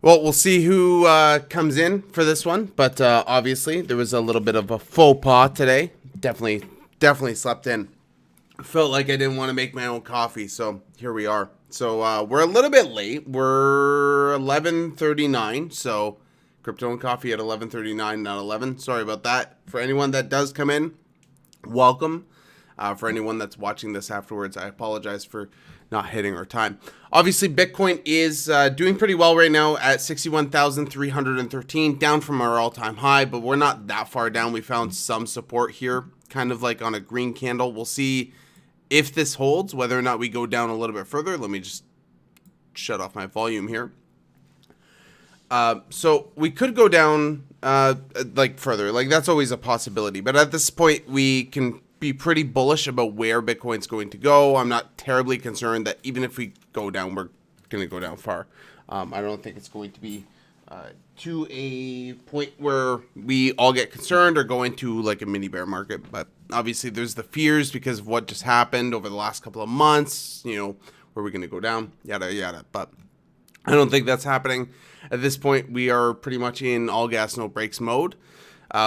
Well, we'll see who comes in for this one, but obviously there was a little bit of a faux pas today. Definitely slept in. Felt like I didn't want to make my own coffee, so here we are. So we're a little bit late. We're 11:39, so crypto and coffee at 11:39, not 11. Sorry about that. For anyone that does come in, welcome. For anyone that's watching this afterwards, I apologize for not hitting our time. Obviously, Bitcoin is doing pretty well right now at 61,313, down from our all-time high, but we're not that far down. We found some support here, kind of like on a green candle. We'll see if this holds, whether or not we go down a little bit further. Let me just shut off my volume here. So we could go down like further, like that's always a possibility. But at this point, we can be pretty bullish about where Bitcoin's going to go. I'm not terribly concerned that even if we go down, we're going to go down far. I don't think it's going to be to a point where we all get concerned or go into like a mini bear market. But obviously there's the fears because of what just happened over the last couple of months, you know, where we're going to go down, yada, yada. But I don't think that's happening. At this point, we are pretty much in all gas, no brakes mode.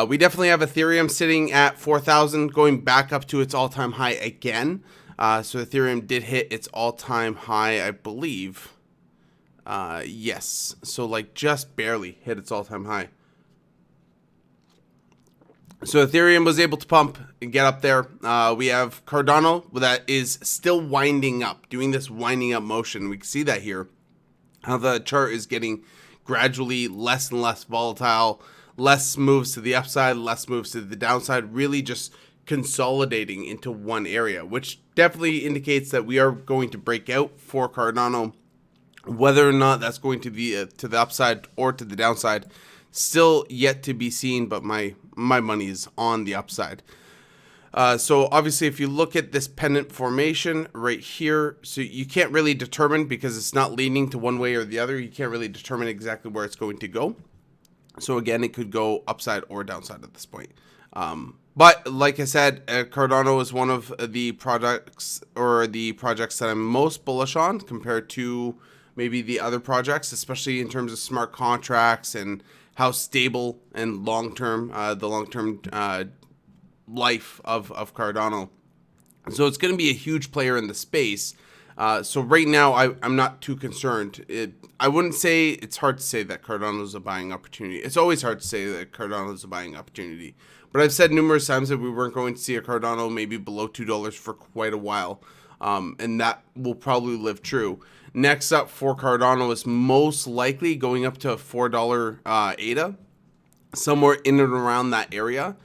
We definitely have Ethereum sitting at 4,000, going back up to its all-time high again. So Ethereum did hit its all-time high, I believe. Yes. So like just barely hit its all-time high. So Ethereum was able to pump and get up there. We have Cardano that is still winding up, doing this winding up motion. We can see that here. How the chart is getting gradually less and less volatile. Less moves to the upside, less moves to the downside, really just consolidating into one area, which definitely indicates that we are going to break out for Cardano. Whether or not that's going to be to the upside or to the downside, still yet to be seen, but my money is on the upside. So obviously, if you look at this pennant formation right here, so you can't really determine because it's not leaning to one way or the other. You can't really determine exactly where it's going to go. So again, it could go upside or downside at this point. But like I said, Cardano is one of the products or the projects that I'm most bullish on compared to maybe the other projects, especially in terms of smart contracts and how stable and long-term, the long-term life of Cardano. So it's going to be a huge player in the space. So right now, I'm not too concerned. I wouldn't say, it's hard to say that Cardano is a buying opportunity. It's always hard to say that Cardano is a buying opportunity. But I've said numerous times that we weren't going to see a Cardano maybe below $2 for quite a while. And that will probably live true. Next up for Cardano is most likely going up to a $4 ADA, somewhere in and around that area.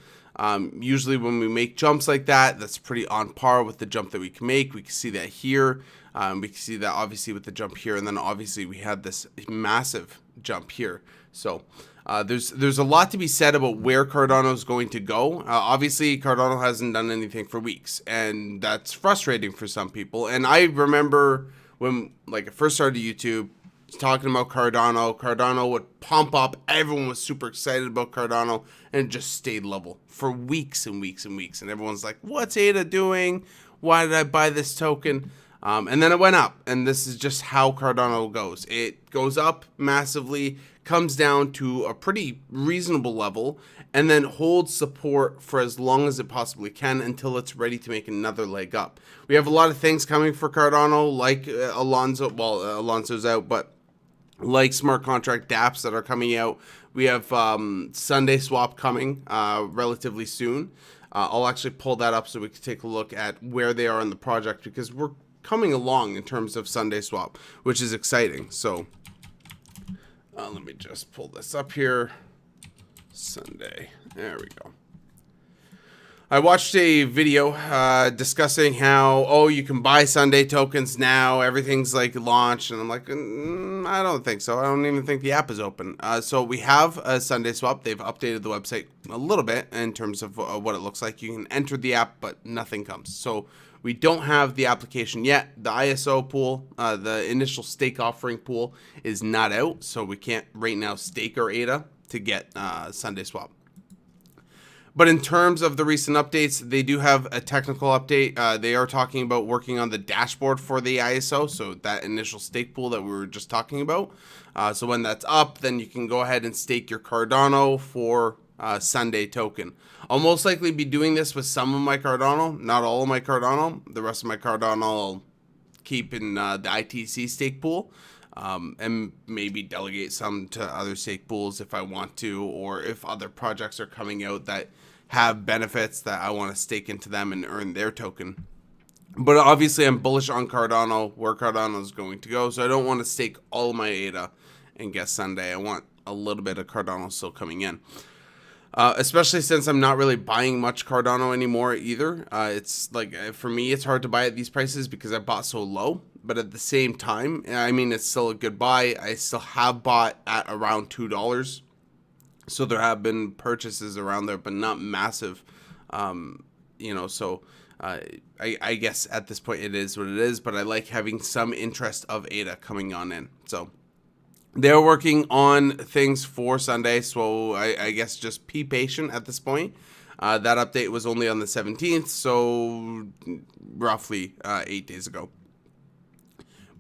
Usually when we make jumps like that, that's pretty on par with the jump that we can make. We can see that here. We can see that obviously with the jump here, and then obviously we had this massive jump here. So there's a lot to be said about where Cardano is going to go. Obviously, Cardano hasn't done anything for weeks, and that's frustrating for some people. And I remember when like I first started YouTube, talking about Cardano would pump up. Everyone was super excited about Cardano, and it just stayed level for weeks and weeks and weeks. And everyone's like, what's ADA doing? Why did I buy this token? And then it went up, and this is just how Cardano goes. It goes up massively, comes down to a pretty reasonable level, and then holds support for as long as it possibly can until it's ready to make another leg up. We have a lot of things coming for Cardano, like Alonzo. Well, Alonzo's out, but like smart contract dApps that are coming out. We have Sunday Swap coming relatively soon. I'll actually pull that up so we can take a look at where they are in the project, because we're coming along in terms of Sunday Swap, which is exciting. So let me just pull this up here. Sunday. There we go. I watched a video discussing how, oh, you can buy Sunday tokens now. Everything's like launched. And I'm like, I don't think so. I don't even think the app is open. So we have a Sunday Swap. They've updated the website a little bit in terms of what it looks like. You can enter the app, but nothing comes. So we don't have the application yet. The ISO pool, the initial stake offering pool, is not out. So we can't right now stake our ADA to get Sunday Swap. But in terms of the recent updates, they do have a technical update. They are talking about working on the dashboard for the ISO, so that initial stake pool that we were just talking about. So when that's up, then you can go ahead and stake your Cardano for Sunday token. I'll most likely be doing this with some of my Cardano, not all of my Cardano. The rest of my Cardano I'll keep in the ITC stake pool. And maybe delegate some to other stake pools if I want to, or if other projects are coming out that have benefits that I want to stake into them and earn their token. But obviously I'm bullish on Cardano, where Cardano is going to go, so I don't want to stake all of my ADA and guess Sunday. I want a little bit of Cardano still coming in. Especially since I'm not really buying much Cardano anymore either. It's like, for me, it's hard to buy at these prices because I bought so low. But at the same time, I mean, it's still a good buy. I still have bought at around $2. So there have been purchases around there, but not massive. So I guess at this point it is what it is. But I like having some interest of ADA coming on in. So they're working on things for Sunday, so I guess just be patient at this point. That update was only on the 17th, so roughly 8 days ago.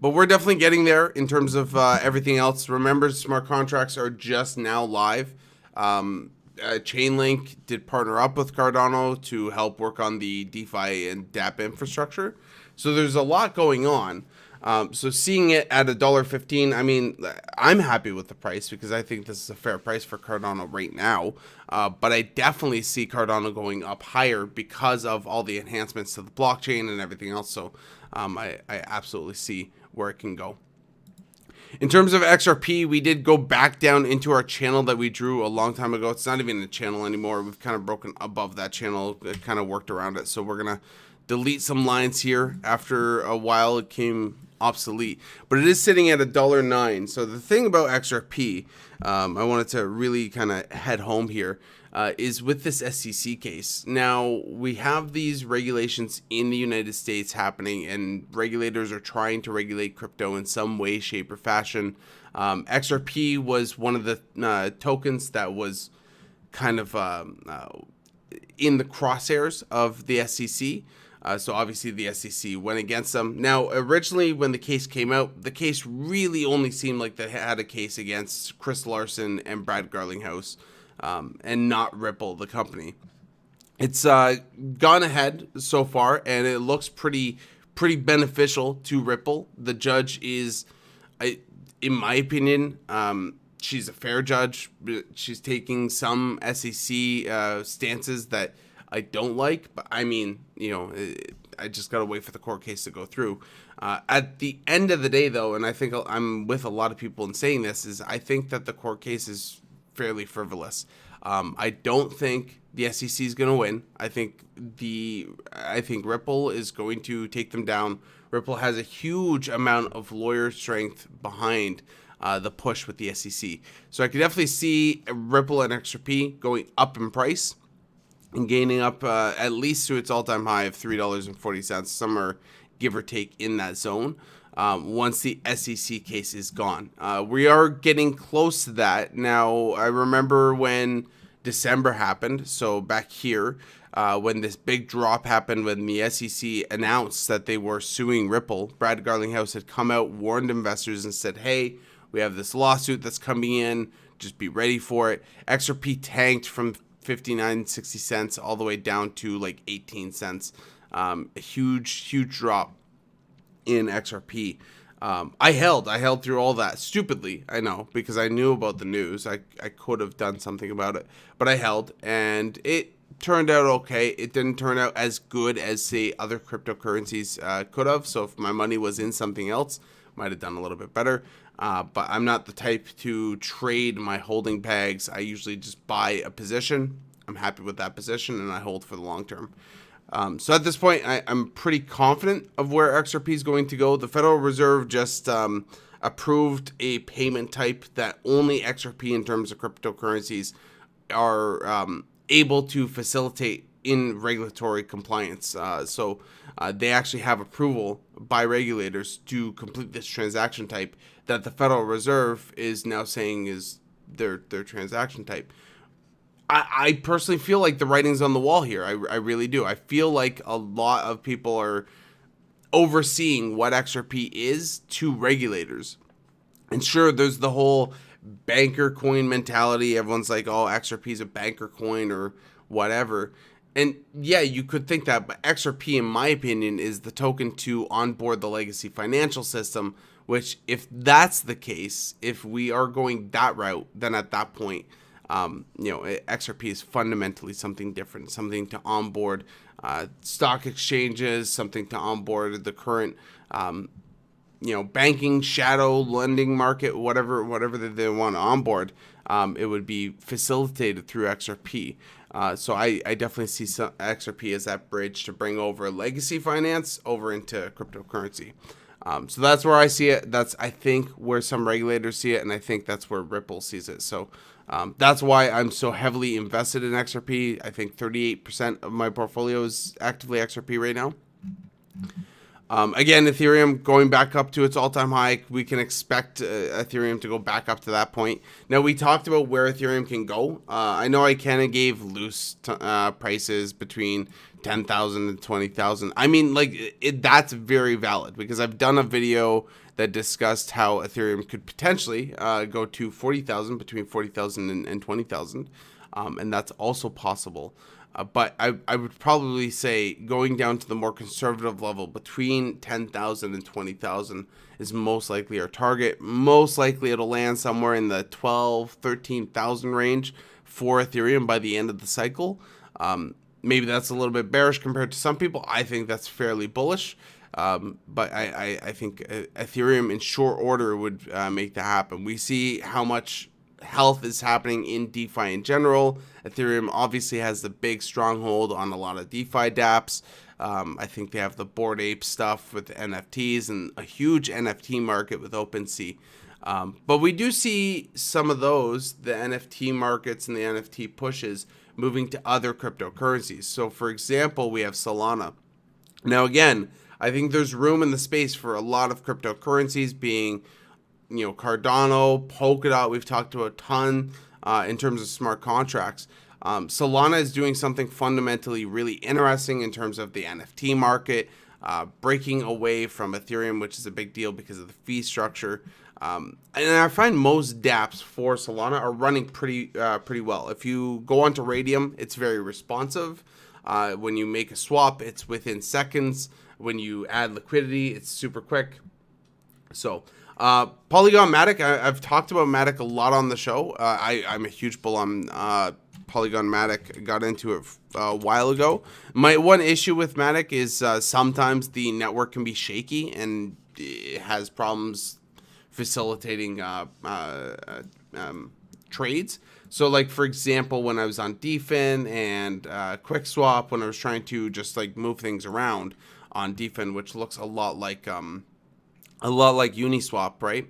But we're definitely getting there in terms of everything else. Remember, smart contracts are just now live. Chainlink did partner up with Cardano to help work on the DeFi and dApp infrastructure. So there's a lot going on. So seeing it at $1.15, I mean, I'm happy with the price because I think this is a fair price for Cardano right now. But I definitely see Cardano going up higher because of all the enhancements to the blockchain and everything else. So I absolutely see where it can go. In terms of XRP, we did go back down into our channel that we drew a long time ago. It's not even a channel anymore. We've kind of broken above that channel. It kind of worked around it. So we're going to delete some lines here. After a while, it came obsolete. But it is sitting at $1.09. So the thing about XRP, I wanted to really kind of head home here, is with this SEC case. Now, we have these regulations in the United States happening, and regulators are trying to regulate crypto in some way, shape, or fashion. XRP was one of the tokens that was kind of in the crosshairs of the SEC. So obviously the SEC went against them. Now, originally when the case came out, the case really only seemed like they had a case against Chris Larson and Brad Garlinghouse, and not Ripple, the company. It's gone ahead so far, and it looks pretty beneficial to Ripple. The judge is, in my opinion, she's a fair judge. She's taking some SEC stances that I don't like, but I mean, I just gotta wait for the court case to go through. At the end of the day, though, and I think I'm with a lot of people in saying this, is I think that the court case is fairly frivolous. I don't think the SEC is gonna win. I think Ripple is going to take them down. Ripple has a huge amount of lawyer strength behind the push with the SEC. So I could definitely see Ripple and XRP going up in price and gaining up at least to its all-time high of $3.40, somewhere give or take in that zone, once the SEC case is gone. We are getting close to that. Now, I remember when December happened, so back here, when this big drop happened, when the SEC announced that they were suing Ripple, Brad Garlinghouse had come out, warned investors, and said, hey, we have this lawsuit that's coming in, just be ready for it. XRP tanked from 59.60 cents all the way down to like 18 cents. A huge drop in XRP. I held through all that stupidly, I know, because I knew about the news. I could have done something about it, but I held, and it turned out okay. It didn't turn out as good as, say, other cryptocurrencies could have. So if my money was in something else, might have done a little bit better. But I'm not the type to trade my holding pegs. I usually just buy a position. I'm happy with that position, and I hold for the long term. So at this point, I'm pretty confident of where XRP is going to go. The Federal Reserve just approved a payment type that only XRP, in terms of cryptocurrencies, are able to facilitate in regulatory compliance. So they actually have approval by regulators to complete this transaction type that the Federal Reserve is now saying is their transaction type. I personally feel like the writing's on the wall here. I really do. I feel like a lot of people are overseeing what XRP is to regulators. And sure, there's the whole banker coin mentality. Everyone's like, oh, XRP is a banker coin or whatever. And yeah, you could think that, but XRP, in my opinion, is the token to onboard the legacy financial system, which, if that's the case, if we are going that route, then at that point, XRP is fundamentally something different, something to onboard stock exchanges, something to onboard the current banking, shadow lending market, whatever they want to onboard. It would be facilitated through XRP. So I definitely see XRP as that bridge to bring over legacy finance over into cryptocurrency. So that's where I see it. That's, I think, where some regulators see it, and I think that's where Ripple sees it. So that's why I'm so heavily invested in XRP. I think 38% of my portfolio is actively XRP right now. Again, Ethereum going back up to its all-time high. We can expect Ethereum to go back up to that point. Now, we talked about where Ethereum can go. I know I kind of gave loose prices between 10,000 and 20,000. I mean, like, that's very valid, because I've done a video that discussed how Ethereum could potentially go to 40,000, between 40,000 and 20,000. And that's also possible. But I would probably say going down to the more conservative level between 10,000 and 20,000 is most likely our target. Most likely it'll land somewhere in the 13,000 range for Ethereum by the end of the cycle. Maybe that's a little bit bearish compared to some people. I think that's fairly bullish. But I think Ethereum in short order would make that happen. We see how much health is happening in DeFi in general. Ethereum obviously has the big stronghold on a lot of DeFi dApps. I think they have the Bored Ape stuff with NFTs and a huge NFT market with OpenSea. But we do see some of those, the NFT markets and the NFT pushes, moving to other cryptocurrencies. So for example, we have Solana. Now again, I think there's room in the space for a lot of cryptocurrencies, being Cardano, Polkadot, we've talked about a ton in terms of smart contracts. Solana is doing something fundamentally really interesting in terms of the NFT market, breaking away from Ethereum, which is a big deal because of the fee structure. And I find most dApps for Solana are running pretty well. If you go onto Radium, it's very responsive. When you make a swap, it's within seconds. When you add liquidity, it's super quick. So Polygon Matic, I've talked about Matic a lot on the show. I'm a huge bull on Polygon Matic. Got into it a while ago. My one issue with Matic is sometimes the network can be shaky and it has problems facilitating trades. So like, for example, when I was on DFIN and QuickSwap, when I was trying to just like move things around on DFIN, which looks a lot like Uniswap, right?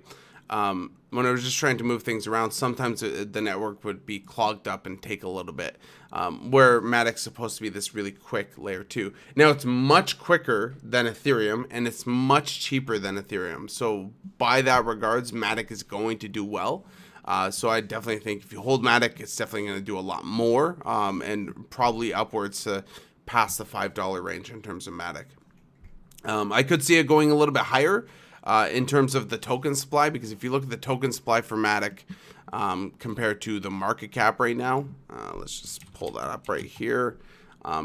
When I was just trying to move things around, sometimes the network would be clogged up and take a little bit, where Matic's supposed to be this really quick layer 2. Now, it's much quicker than Ethereum, and it's much cheaper than Ethereum. So by that regards, Matic is going to do well. So I definitely think if you hold Matic, it's definitely going to do a lot more, and probably upwards to past the $5 range in terms of Matic. I could see it going a little bit higher in terms of the token supply, because if you look at the token supply for Matic compared to the market cap right now, let's just pull that up right here.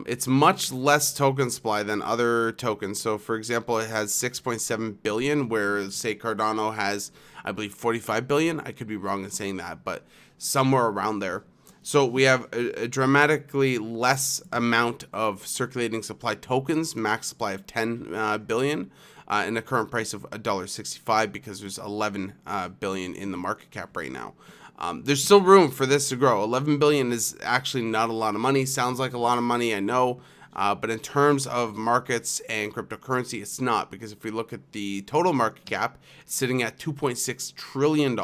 It's much less token supply than other tokens. So for example, it has 6.7 billion, where say Cardano has, I believe, 45 billion. I could be wrong in saying that, but somewhere around there. So we have a dramatically less amount of circulating supply tokens, max supply of 10 billion, and a current price of $1.65, because there's 11 billion in the market cap right now. There's still room for this to grow. 11 billion is actually not a lot of money. Sounds like a lot of money, I know. But in terms of markets and cryptocurrency, it's not, because if we look at the total market cap, it's sitting at $2.6 trillion,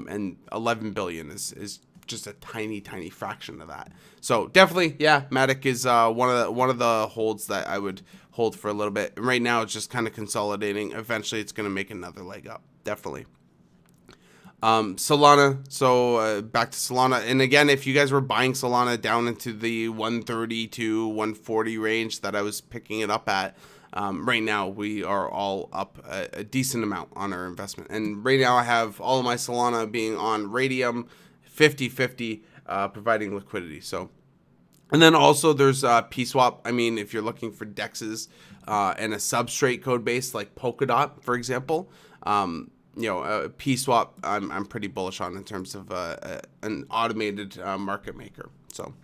and 11 billion is just a tiny fraction of that. So definitely, yeah, Matic is one of the holds that I would hold for a little bit. And right now, it's just kind of consolidating. Eventually, it's going to make another leg up. Definitely. Solana. So back to Solana. And again, if you guys were buying Solana down into the 130 to 140 range that I was picking it up at, right now we are all up a decent amount on our investment. And right now I have all of my Solana being on Radium 50/50, providing liquidity. So, and then also there's PSwap. I mean, if you're looking for DEXs and a substrate code base like Polkadot, for example, PSwap I'm pretty bullish on in terms of an automated market maker. So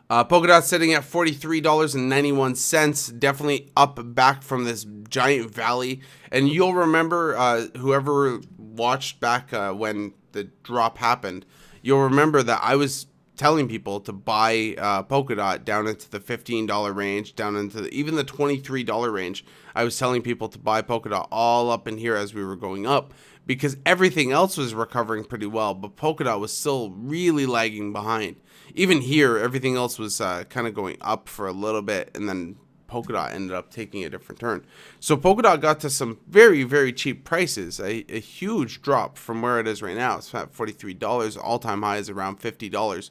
Polkadot sitting at $43.91, definitely up back from this giant valley. And you'll remember, whoever watched back when the drop happened, you'll remember that I was telling people to buy Polkadot down into the $15 range, down into even the $23 range. I was telling people to buy Polkadot all up in here as we were going up, because everything else was recovering pretty well, but Polkadot was still really lagging behind. Even here, everything else was kind of going up for a little bit, and then Polkadot ended up taking a different turn. So Polkadot got to some very, very cheap prices, a huge drop from where it is right now. It's at $43. All-time high is around $50.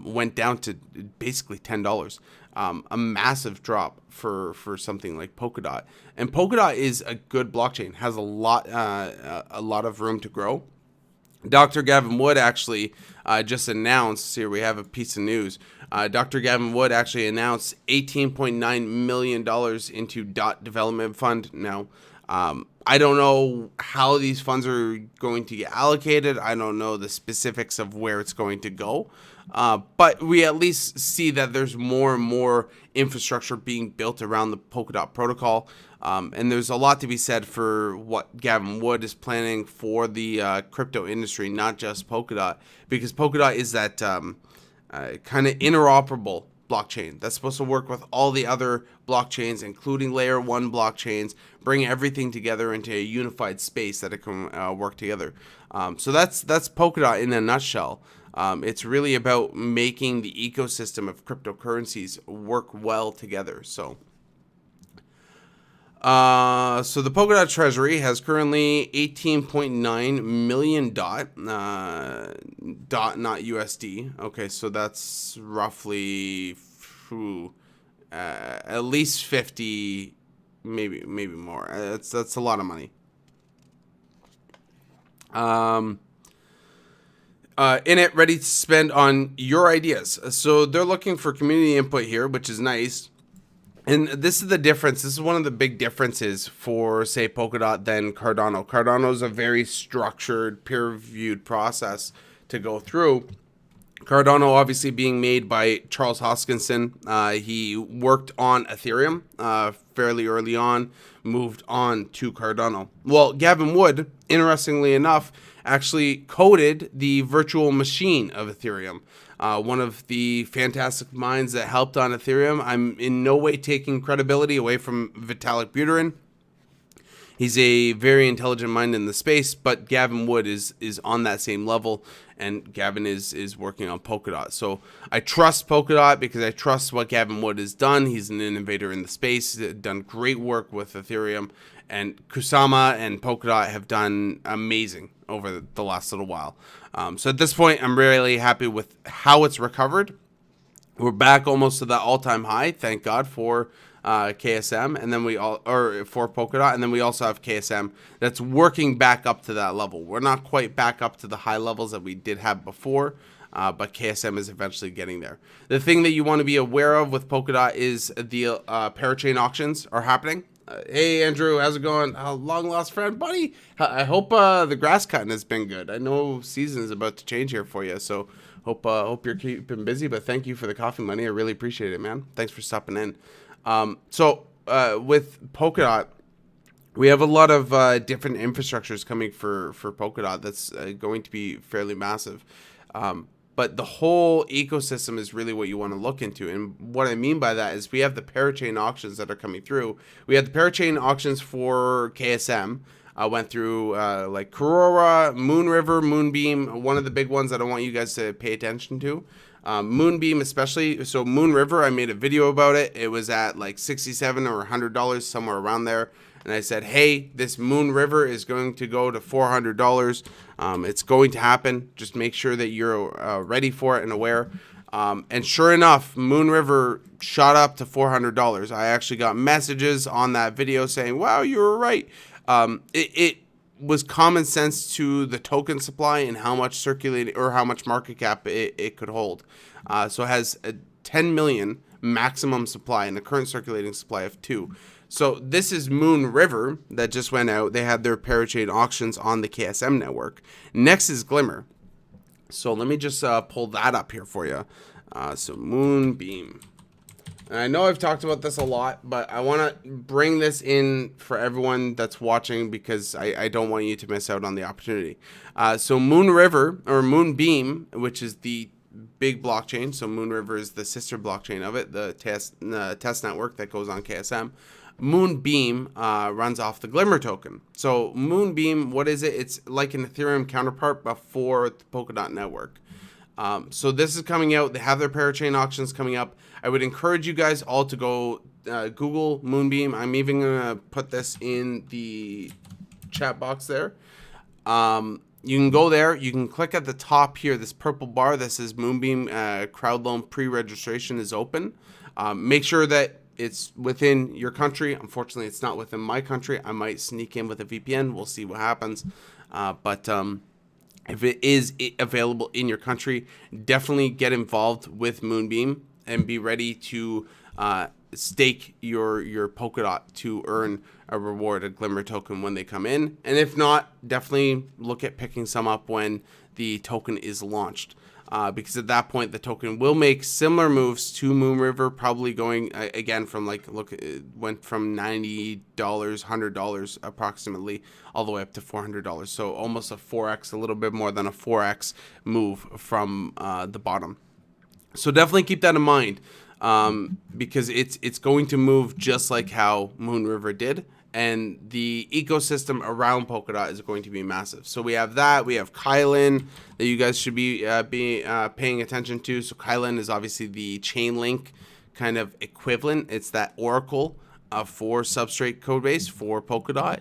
Went down to basically $10. A massive drop for something like Polkadot. And Polkadot is a good blockchain, has a lot of room to grow. Dr. Gavin Wood actually just announced, here we have a piece of news, Dr. Gavin Wood actually announced $18.9 million into DOT Development Fund. Now, I don't know how these funds are going to get allocated. I don't know the specifics of where it's going to go. But we at least see that there's more and more infrastructure being built around the Polkadot protocol. And there's a lot to be said for what Gavin Wood is planning for the crypto industry, not just Polkadot, because Polkadot is that kind of interoperable blockchain that's supposed to work with all the other blockchains, including layer 1 blockchains, bring everything together into a unified space that it can work together. So that's Polkadot in a nutshell. It's really about making the ecosystem of cryptocurrencies work well together. So the Polkadot treasury has currently 18.9 million dot, not USD. Okay, so that's roughly at least 50, maybe more. That's a lot of money. In it, ready to spend on your ideas. So they're looking for community input here, which is nice. And this is the difference. This is one of the big differences for, say, Polkadot than Cardano. Cardano is a very structured, peer-reviewed process to go through. Cardano obviously being made by Charles Hoskinson. He worked on Ethereum fairly early on, moved on to Cardano. Well, Gavin Wood, interestingly enough, actually coded the virtual machine of Ethereum. One of the fantastic minds that helped on Ethereum. I'm in no way taking credibility away from Vitalik Buterin. He's a very intelligent mind in the space, but Gavin Wood is on that same level, and Gavin is working on Polkadot. So I trust Polkadot because I trust what Gavin Wood has done. He's an innovator in the space, done great work with Ethereum, and Kusama and Polkadot have done amazing over the last little while. So at this point, I'm really happy with how it's recovered. We're back almost to that all-time high, thank God, for KSM, and then for Polkadot, and then we also have KSM that's working back up to that level. We're not quite back up to the high levels that we did have before, but KSM is eventually getting there. The thing that you want to be aware of with Polkadot is the parachain auctions are happening. Hey Andrew, how's it going? Long lost friend, buddy. I hope the grass cutting has been good. I know season is about to change here for you, so hope you're keeping busy. But thank you for the coffee money. I really appreciate it, man. Thanks for stopping in. With Polkadot, we have a lot of different infrastructures coming for Polkadot. That's going to be fairly massive. But the whole ecosystem is really what you want to look into. And what I mean by that is we have the parachain auctions that are coming through. We had the parachain auctions for KSM. Went through like Karora, Moonriver, Moonbeam, one of the big ones that I want you guys to pay attention to. Moonbeam especially. So Moonriver, I made a video about it. It was at like $67 or $100, somewhere around there. and I said, hey, this Moon River is going to go to $400. It's going to happen. Just make sure that you're ready for it and aware. And sure enough, Moon River shot up to $400. I actually got messages on that video saying, wow, you were right. It was common sense to the token supply and how much circulating or how much market cap it could hold. So it has a 10 million maximum supply and a current circulating supply of 2. So this is Moon River that just went out. They had their parachain auctions on the KSM network. Next is Glimmer. So let me just pull that up here for you. So Moonbeam. And I know I've talked about this a lot, but I want to bring this in for everyone that's watching because I don't want you to miss out on the opportunity. So Moon River or Moonbeam, which is the big blockchain. So Moon River is the sister blockchain of it, the test network that goes on KSM. Moonbeam runs off the Glimmer token. So Moonbeam, what is it? It's like an Ethereum counterpart, but for the Polkadot network. So this is coming out. They have their parachain auctions coming up. I would encourage you guys all to go Google Moonbeam. I'm even going to put this in the chat box there. You can go there. You can click at the top here, this purple bar that says Moonbeam crowd loan pre-registration is open. Make sure that it's within your country. Unfortunately, it's not within my country. I might sneak in with a VPN. We'll see what happens. But if it is available in your country, definitely get involved with Moonbeam and be ready to stake your Polkadot to earn a reward, a Glimmer token when they come in. And if not, definitely look at picking some up when the token is launched. Because at that point, the token will make similar moves to Moon River, probably going again from it went from $90, $100 approximately, all the way up to $400. So almost a 4x, a little bit more than a 4x move from the bottom. So definitely keep that in mind because it's going to move just like how Moon River did. And the ecosystem around Polkadot is going to be massive. So we have that. We have Kylan that you guys should be paying attention to. So Kylan is obviously the Chainlink kind of equivalent. It's that Oracle for substrate codebase for Polkadot.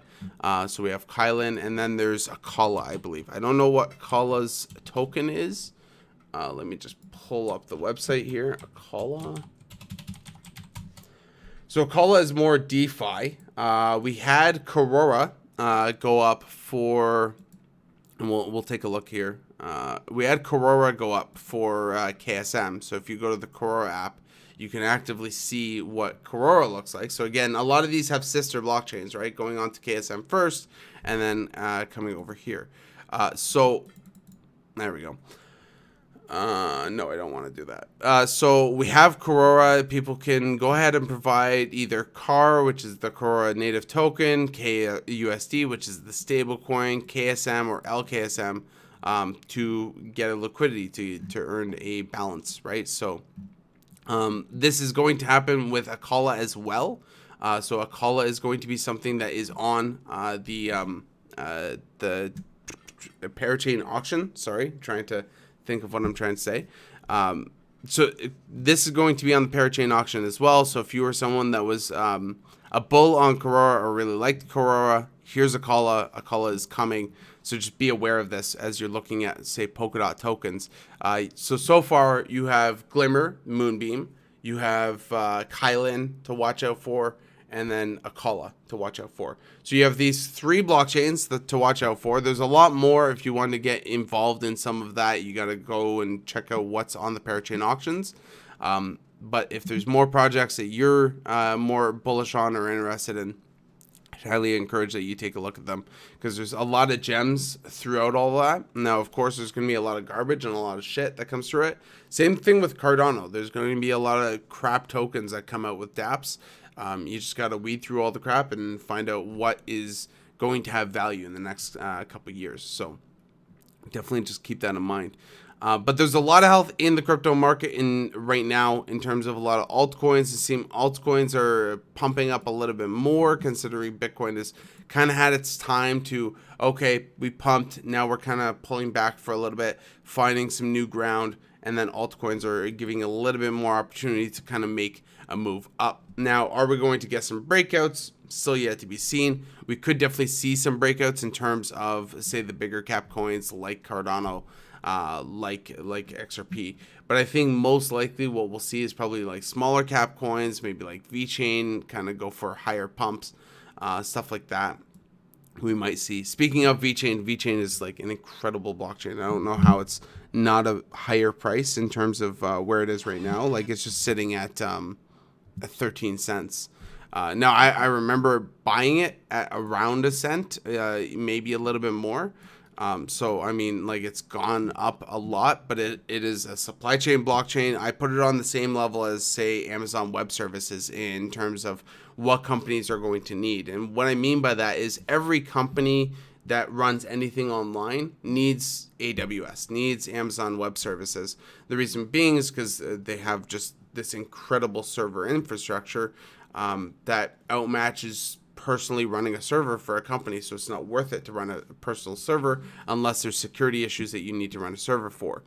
So we have Kylan, and then there's Akala, I believe. I don't know what Akala's token is. Let me just pull up the website here. Akala. So Akala is more DeFi. We had Korora go up for, and we'll take a look here. We had Korora go up for KSM. So if you go to the Korora app, you can actively see what Korora looks like. So again, a lot of these have sister blockchains, right? Going on to KSM first, and then coming over here. So there we go. No, I don't want to do that. So we have Korora. People can go ahead and provide either CAR, which is the Korora native token, KUSD, which is the stable coin, KSM or LKSM, to get a liquidity to earn a balance, right? So this is going to happen with Akala as well. So Akala is going to be something that is on the parachain auction. Sorry, trying to think of what I'm trying to say. So this is going to be on the parachain auction as well. So if you were someone that was a bull on Korora or really liked Korora, here's Akala. Akala is coming. So just be aware of this as you're looking at, say, Polkadot tokens. So far you have Glimmer, Moonbeam, you have Kylan to watch out for, and then Akala to watch out for. So you have these 3 blockchains to watch out for. There's a lot more. If you want to get involved in some of that, you got to go and check out what's on the parachain auctions. But if there's more projects that you're more bullish on or interested in, I highly encourage that you take a look at them because there's a lot of gems throughout all that. Now, of course, there's going to be a lot of garbage and a lot of shit that comes through it. Same thing with Cardano. There's going to be a lot of crap tokens that come out with dApps. You just got to weed through all the crap and find out what is going to have value in the next couple of years. So definitely just keep that in mind. But there's a lot of health in the crypto market right now in terms of a lot of altcoins. It seems altcoins are pumping up a little bit more considering Bitcoin has kind of had its time to, okay, we pumped. Now we're kind of pulling back for a little bit, finding some new ground. And then altcoins are giving a little bit more opportunity to kind of make a move up. Now, are we going to get some breakouts? still yet to be seen. We could definitely see some breakouts in terms of, say, the bigger cap coins like Cardano, like XRP. But I think most likely what we'll see is probably like smaller cap coins, maybe like VeChain, kind of go for higher pumps, stuff like that. We might see. Speaking of VeChain, VeChain is like an incredible blockchain. I don't know how it's not a higher price in terms of where it is right now. Like it's just sitting at 13 cents. Now, I remember buying it at around a cent, maybe a little bit more. So, I mean, like it's gone up a lot, but it is a supply chain blockchain. I put it on the same level as, say, Amazon Web Services in terms of what companies are going to need. And what I mean by that is every company that runs anything online needs AWS, needs Amazon Web Services. The reason being is because they have just this incredible server infrastructure that outmatches personally running a server for a company. So it's not worth it to run a personal server unless there's security issues that you need to run a server for.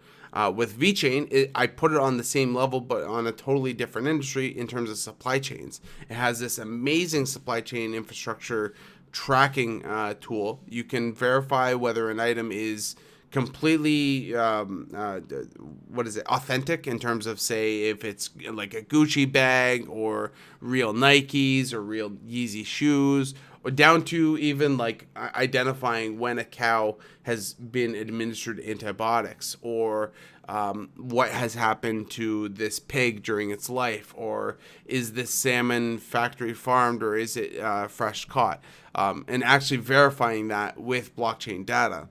With VeChain, I put it on the same level, but on a totally different industry in terms of supply chains. It has this amazing supply chain infrastructure tracking tool. You can verify whether an item is completely authentic in terms of, say, if it's like a Gucci bag or real Nikes or real Yeezy shoes, or down to even like identifying when a cow has been administered antibiotics, or what has happened to this pig during its life, or is this salmon factory farmed, or is it fresh caught, and actually verifying that with blockchain data.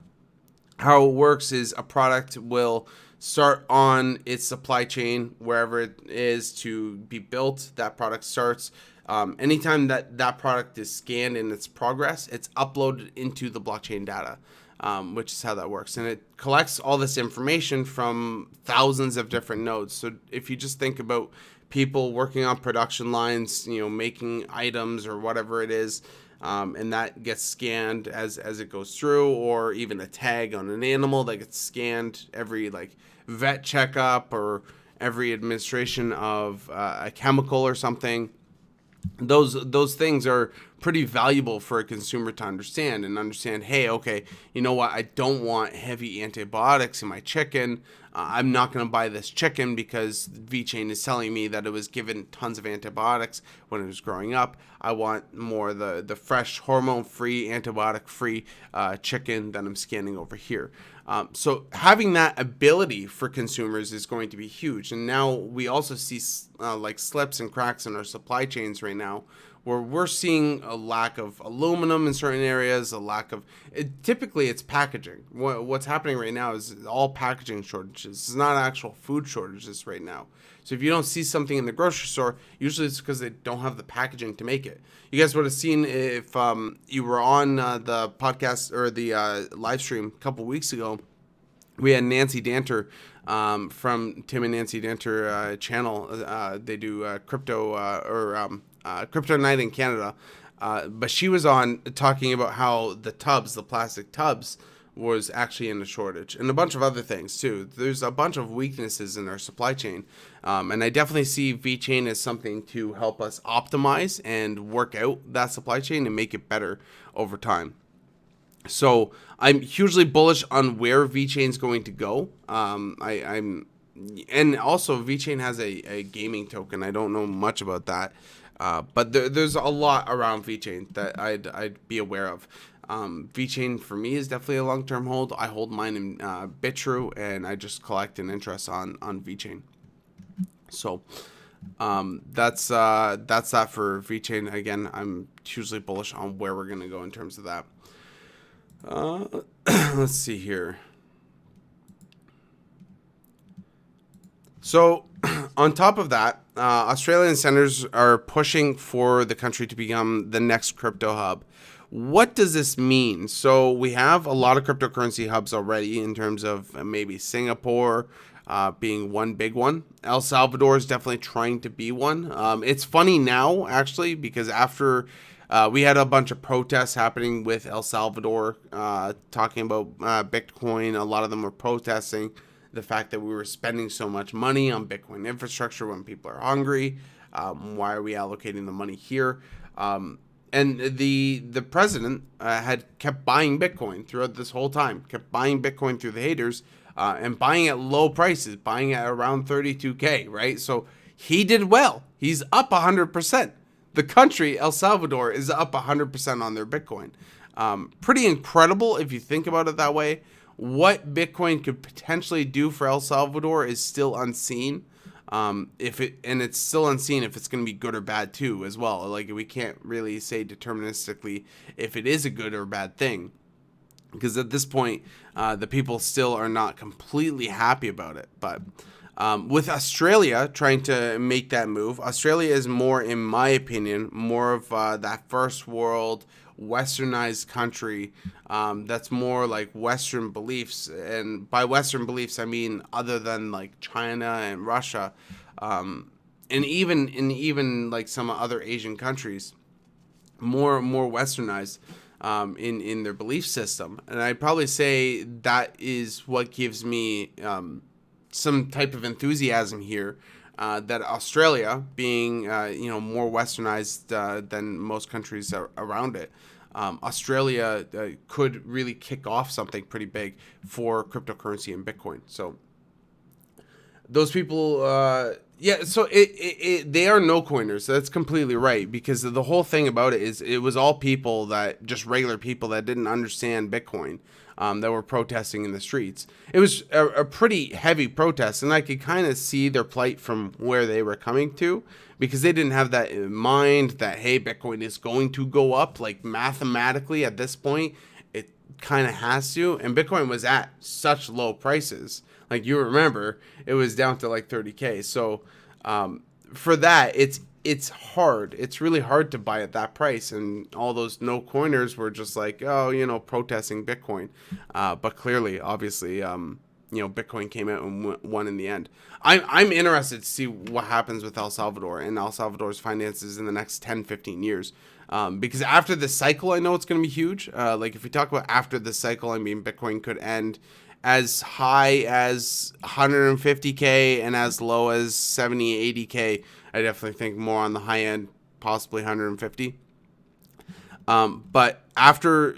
How it works is a product will start on its supply chain, wherever it is to be built. That product starts. Anytime that product is scanned in its progress, it's uploaded into the blockchain data, which is how that works. And it collects all this information from thousands of different nodes. So if you just think about people working on production lines, making items or whatever it is, and that gets scanned as it goes through, or even a tag on an animal that gets scanned every like vet checkup or every administration of a chemical or something. Those things are pretty valuable for a consumer to understand. Hey, okay, you know what? I don't want heavy antibiotics in my chicken. I'm not going to buy this chicken because VeChain is telling me that it was given tons of antibiotics when it was growing up. I want more the fresh, hormone-free, antibiotic-free chicken that I'm scanning over here. So having that ability for consumers is going to be huge. And now we also see like slips and cracks in our supply chains right now, where we're seeing a lack of aluminum in certain areas, a lack of typically it's packaging. What's happening right now is all packaging shortages. It's not actual food shortages right now. So if you don't see something in the grocery store, usually it's because they don't have the packaging to make it. You guys would have seen if you were on the podcast or the live stream a couple weeks ago. We had Nancy Danter from Tim and Nancy Danter channel. They do crypto Crypto Night in Canada. But she was on talking about how the plastic tubs, was actually in a shortage, and a bunch of other things too. There's a bunch of weaknesses in our supply chain. And I definitely see VeChain as something to help us optimize and work out that supply chain and make it better over time. So I'm hugely bullish on where VeChain is going to go. And also VeChain has a gaming token. I don't know much about that. But there's a lot around VeChain that I'd be aware of. VeChain for me is definitely a long-term hold. I hold mine in BitTrue, and I just collect an interest on VeChain. So that's that for VeChain. Again, I'm hugely bullish on where we're going to go in terms of that. Let's see here. So on top of that, Australian senators are pushing for the country to become the next crypto hub. What does this mean? So we have a lot of cryptocurrency hubs already in terms of maybe Singapore being one big one. El Salvador is definitely trying to be one. It's funny now, actually, because after we had a bunch of protests happening with El Salvador talking about Bitcoin. A lot of them were protesting the fact that we were spending so much money on Bitcoin infrastructure when people are hungry. Why are we allocating the money here? And the president had kept buying Bitcoin throughout this whole time, kept buying Bitcoin through the haters, and buying at low prices, buying at around 32K, right? So he did well. He's up 100%. The country, El Salvador, is up 100% on their Bitcoin. Pretty incredible if you think about it that way. What Bitcoin could potentially do for El Salvador is still unseen. It's still unseen if it's going to be good or bad too, as well. Like, we can't really say deterministically if it is a good or bad thing, because at this point, the people still are not completely happy about it. But with Australia trying to make that move, Australia is more, in my opinion, more of that first world westernized country that's more like Western beliefs. And by Western beliefs, I mean other than like China and Russia, and even like some other Asian countries, more westernized in their belief system. And I'd probably say that is what gives me some type of enthusiasm here, that Australia, being more westernized than most countries around it, Australia could really kick off something pretty big for cryptocurrency and Bitcoin. So those people, so they are no coiners. That's completely right, because the whole thing about it is it was all people that, just regular people that didn't understand Bitcoin, that were protesting in the streets. It was a pretty heavy protest, and I could kind of see their plight from where they were coming to, because they didn't have that in mind that, hey, Bitcoin is going to go up. Like, mathematically at this point, it kind of has to. And Bitcoin was at such low prices. Like, you remember, it was down to like 30K. So for that, it's hard. It's really hard to buy at that price. And all those no coiners were just like, oh, protesting Bitcoin. But clearly, obviously, Bitcoin came out and won in the end. I'm interested to see what happens with El Salvador and El Salvador's finances in the next 10, 15 years. Because after this cycle, I know it's going to be huge. Like, if we talk about after this cycle, I mean, Bitcoin could end as high as 150K and as low as 70, 80K. I definitely think more on the high end, possibly 150. But after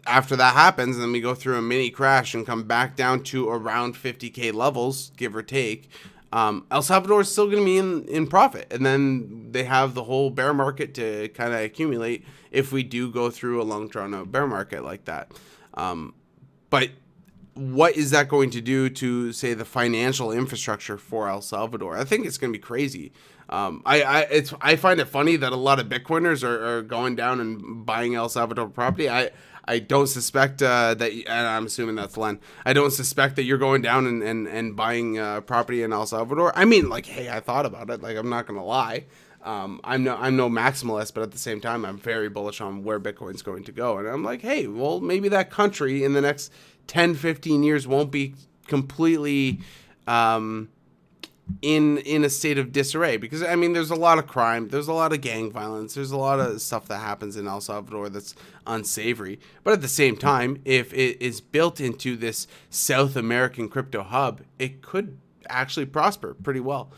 that happens, and then we go through a mini crash and come back down to around 50K levels, give or take, El Salvador is still going to be in profit. And then they have the whole bear market to kind of accumulate if we do go through a long drawn out bear market like that. But what is that going to do to, say, the financial infrastructure for El Salvador? I think it's going to be crazy. I find it funny that a lot of Bitcoiners are going down and buying El Salvador property. I don't suspect that, and I'm assuming that's Len. I don't suspect that you're going down and buying property in El Salvador. I mean, like, hey, I thought about it. Like, I'm not gonna lie. I'm no maximalist, but at the same time, I'm very bullish on where Bitcoin's going to go. And I'm like, hey, well, maybe that country in the next 10, 15 years won't be completely in a state of disarray, because I mean, there's a lot of crime, there's a lot of gang violence, there's a lot of stuff that happens in El Salvador that's unsavory. But at the same time, if it is built into this South American crypto hub, it could actually prosper pretty well.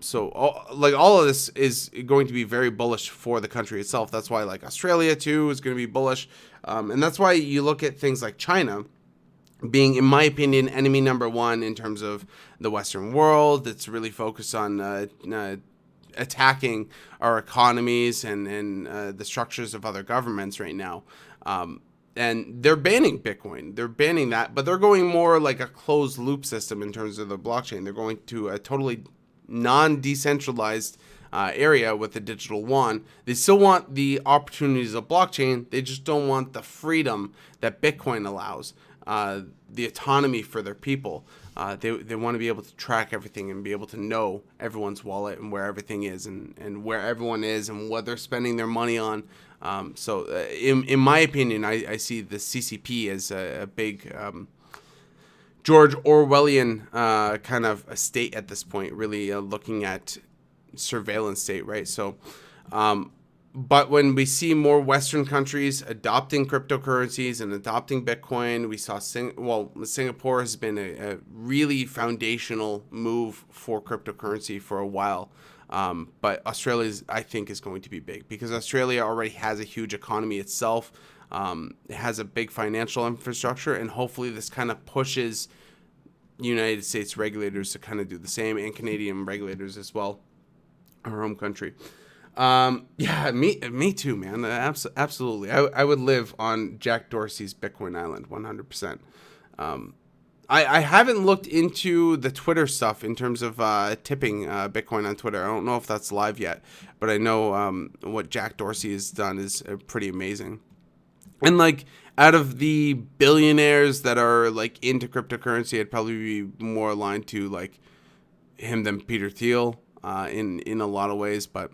So all of this is going to be very bullish for the country itself. That's why, like, Australia too is going to be bullish, and that's why you look at things like China being, in my opinion, enemy number one in terms of the Western world. It's really focused on attacking our economies and the structures of other governments right now. And they're banning Bitcoin. They're banning that, but they're going more like a closed loop system in terms of the blockchain. They're going to a totally non-decentralized area with the digital yuan. They still want the opportunities of blockchain. They just don't want the freedom that Bitcoin allows. The autonomy for their people. They want to be able to track everything and be able to know everyone's wallet and where everything is and where everyone is and what they're spending their money on. So in my opinion, I see the CCP as a big George Orwellian kind of a state at this point, really looking at surveillance state, right? So but when we see more Western countries adopting cryptocurrencies and adopting Bitcoin, we saw Singapore has been a really foundational move for cryptocurrency for a while. But Australia's, I think, is going to be big because Australia already has a huge economy itself. It has a big financial infrastructure, and hopefully this kind of pushes United States regulators to kind of do the same, and Canadian regulators as well, our home country. Yeah, me too, man. Absolutely. I would live on Jack Dorsey's Bitcoin Island, 100%. I haven't looked into the Twitter stuff in terms of tipping Bitcoin on Twitter. I don't know if that's live yet, but I know what Jack Dorsey has done is pretty amazing. And like, out of the billionaires that are like into cryptocurrency, I'd probably be more aligned to like him than Peter Thiel in a lot of ways, but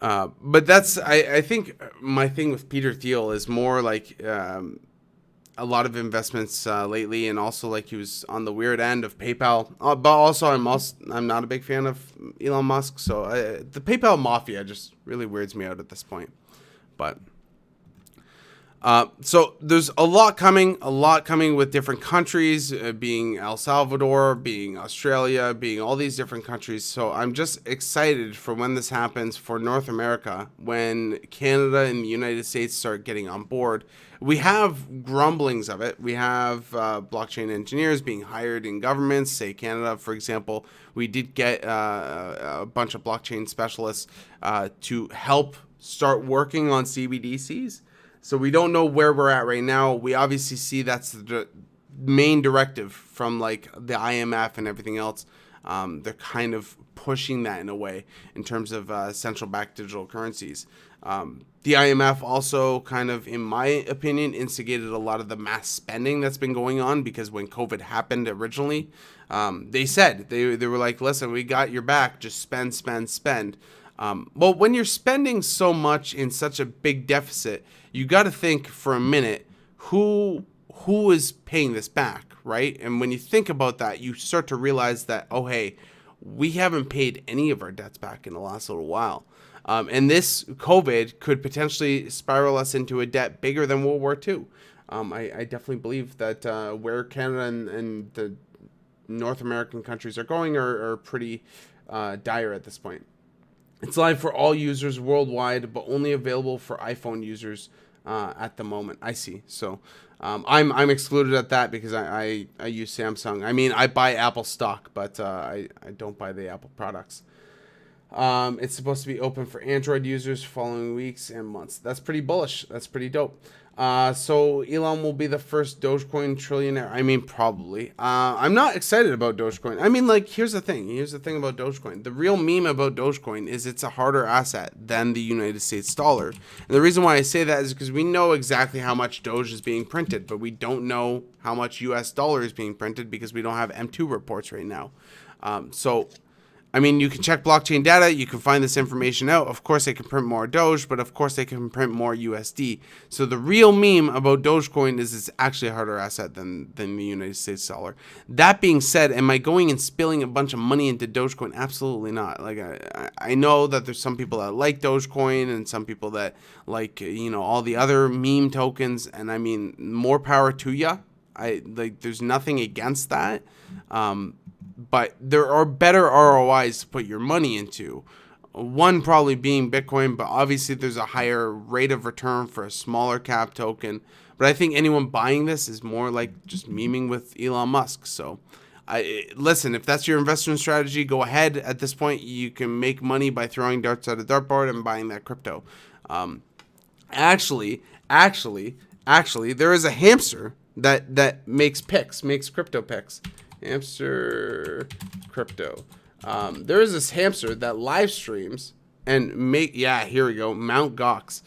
that's I think my thing with Peter Thiel is more like a lot of investments lately, and also like he was on the weird end of PayPal. But also I'm not a big fan of Elon Musk, so the PayPal mafia just really weirds me out at this point. But so there's a lot coming with different countries, being El Salvador, being Australia, being all these different countries. So I'm just excited for when this happens for North America, when Canada and the United States start getting on board. We have grumblings of it. We have blockchain engineers being hired in governments, say Canada, for example. We did get a bunch of blockchain specialists to help start working on CBDCs. So we don't know where we're at right now. We obviously see that's the main directive from like the IMF and everything else. They're kind of pushing that in a way in terms of central bank digital currencies. The IMF also kind of, in my opinion, instigated a lot of the mass spending that's been going on, because when COVID happened originally, they said, they were like, listen, we got your back, just spend. Well, when you're spending so much in such a big deficit, you got to think for a minute, who is paying this back, right? And when you think about that, you start to realize that, oh, hey, we haven't paid any of our debts back in the last little while. And this COVID could potentially spiral us into a debt bigger than World War II. I definitely believe that where Canada and the North American countries are going are pretty dire at this point. It's live for all users worldwide, but only available for iPhone users at the moment. I see. So I'm excluded at that because I use Samsung. I mean, I buy Apple stock, but I don't buy the Apple products. It's supposed to be open for Android users following weeks and months. That's pretty bullish. That's pretty dope. So Elon will be the first Dogecoin trillionaire. I mean, probably. I'm not excited about Dogecoin. I mean, like, here's the thing about Dogecoin. The real meme about Dogecoin is it's a harder asset than the United States dollar. And the reason why I say that is because we know exactly how much Doge is being printed, but we don't know how much US dollar is being printed because we don't have M2 reports right now. So I mean, you can check blockchain data. You can find this information out. Of course, they can print more Doge, but of course, they can print more USD. So the real meme about Dogecoin is it's actually a harder asset than the United States dollar. That being said, am I going and spilling a bunch of money into Dogecoin? Absolutely not. Like, I know that there's some people that like Dogecoin and some people that like, all the other meme tokens. And I mean, more power to ya. There's nothing against that. But there are better ROIs to put your money into. One probably being Bitcoin, but obviously there's a higher rate of return for a smaller cap token. But I think anyone buying this is more like just memeing with Elon Musk. So listen, if that's your investment strategy, go ahead. At this point, you can make money by throwing darts at a dartboard and buying that crypto. Actually, there is a hamster that makes crypto picks. Hamster crypto. There is this hamster that live streams and here we go. Mount Gox.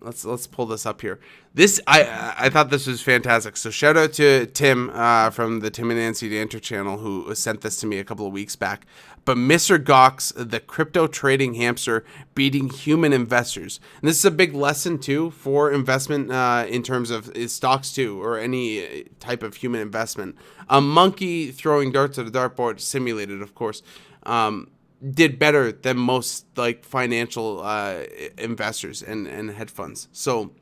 Let's pull this up here. This I thought this was fantastic. So shout out to Tim from the Tim and Nancy Danter channel who sent this to me a couple of weeks back. But Mr. Gox, the crypto trading hamster, beating human investors. And this is a big lesson too for investment in terms of stocks too, or any type of human investment. A monkey throwing darts at a dartboard, simulated of course, did better than most like financial investors and hedge funds. So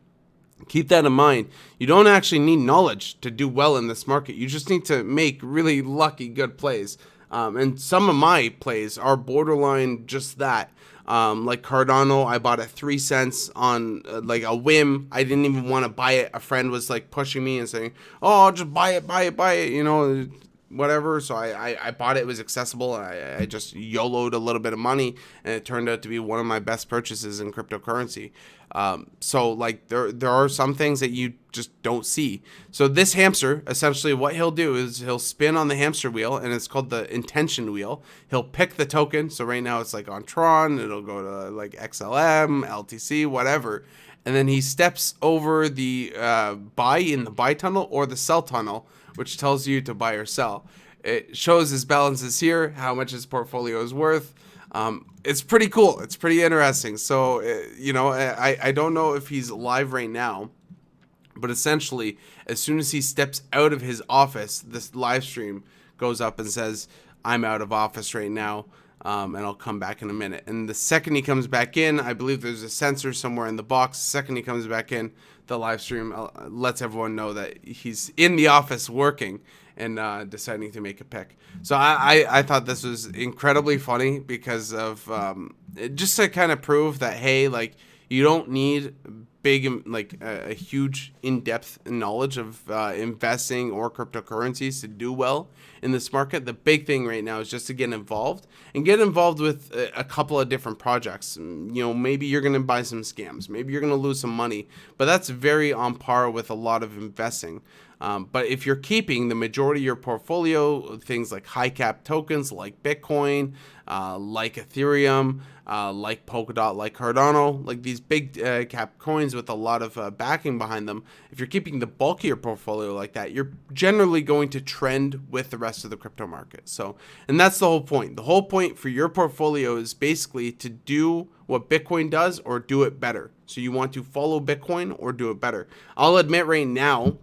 keep that in mind. You don't actually need knowledge to do well in this market. You just need to make really lucky good plays. And some of my plays are borderline just that. Like Cardano, I bought at 3 cents on like a whim. I didn't even want to buy it. A friend was like pushing me and saying, "Oh, just buy it," you know, whatever. So I bought it. It was accessible. I just YOLO'd a little bit of money, and it turned out to be one of my best purchases in cryptocurrency. So like there are some things that you just don't see. So this hamster, essentially what he'll do is he'll spin on the hamster wheel, and it's called the intention wheel. He'll pick the token. So right now it's like on Tron, it'll go to like XLM, LTC, whatever. And then he steps over the buy in the buy tunnel or the sell tunnel, which tells you to buy or sell. It shows his balances here, how much his portfolio is worth. It's pretty cool. It's pretty interesting. So, you know, I don't know if he's live right now, but essentially, as soon as he steps out of his office, this live stream goes up and says, "I'm out of office right now, and I'll come back in a minute." And the second he comes back in, I believe there's a sensor somewhere in the box. The second he comes back in, the live stream lets everyone know that he's in the office working and deciding to make a pick. So I thought this was incredibly funny because of just to kind of prove that, hey, like, you don't need big, like a huge in-depth knowledge of investing or cryptocurrencies to do well in this market. The big thing right now is just to get involved and get involved with a couple of different projects. You know, maybe you're going to buy some scams, maybe you're going to lose some money, but that's very on par with a lot of investing. But if you're keeping the majority of your portfolio, things like high cap tokens, like Bitcoin, like Ethereum, like Polkadot, like Cardano, like these big cap coins with a lot of backing behind them, if you're keeping the bulk of your portfolio like that, you're generally going to trend with the rest of the crypto market. So, and that's the whole point. The whole point for your portfolio is basically to do what Bitcoin does or do it better. So you want to follow Bitcoin or do it better. I'll admit right now,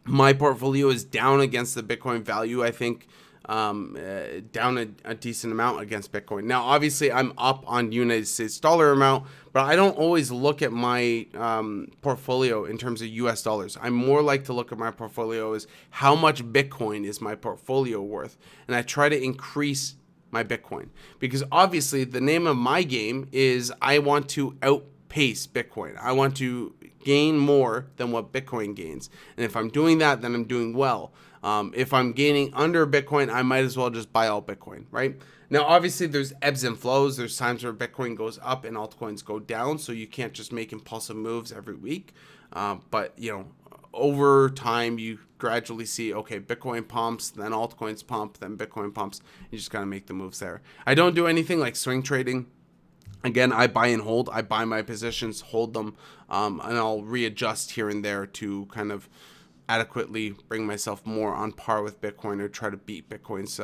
my portfolio is down against the Bitcoin value. I think down a decent amount against Bitcoin. Now, obviously, I'm up on United States dollar amount, but I don't always look at my portfolio in terms of US dollars. I more like to look at my portfolio as how much Bitcoin is my portfolio worth, and I try to increase my Bitcoin because obviously the name of my game is I want to outpace Bitcoin. I want to gain more than what Bitcoin gains. And if I'm doing that, then I'm doing well. If I'm gaining under Bitcoin, I might as well just buy all Bitcoin, right? Now, obviously, there's ebbs and flows. There's times where Bitcoin goes up and altcoins go down. So you can't just make impulsive moves every week. But, you know, over time, you gradually see, okay, Bitcoin pumps, then altcoins pump, then Bitcoin pumps. You just got to make the moves there. I don't do anything like swing trading. Again, I buy and hold. I buy my positions, hold them, and I'll readjust here and there to kind of adequately bring myself more on par with Bitcoin or try to beat Bitcoin's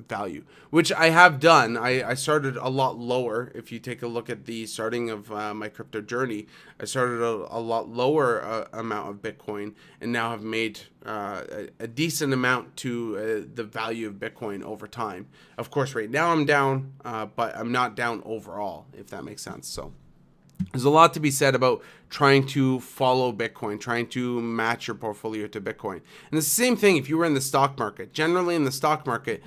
value, which I have done. I started a lot lower. If you take a look at the starting of my crypto journey, I started a lot lower amount of Bitcoin and now have made a decent amount to the value of Bitcoin over time. Of course, right now I'm down, but I'm not down overall, if that makes sense. So there's a lot to be said about trying to follow Bitcoin, trying to match your portfolio to Bitcoin. And it's the same thing if you were in the stock market. Generally in the stock market,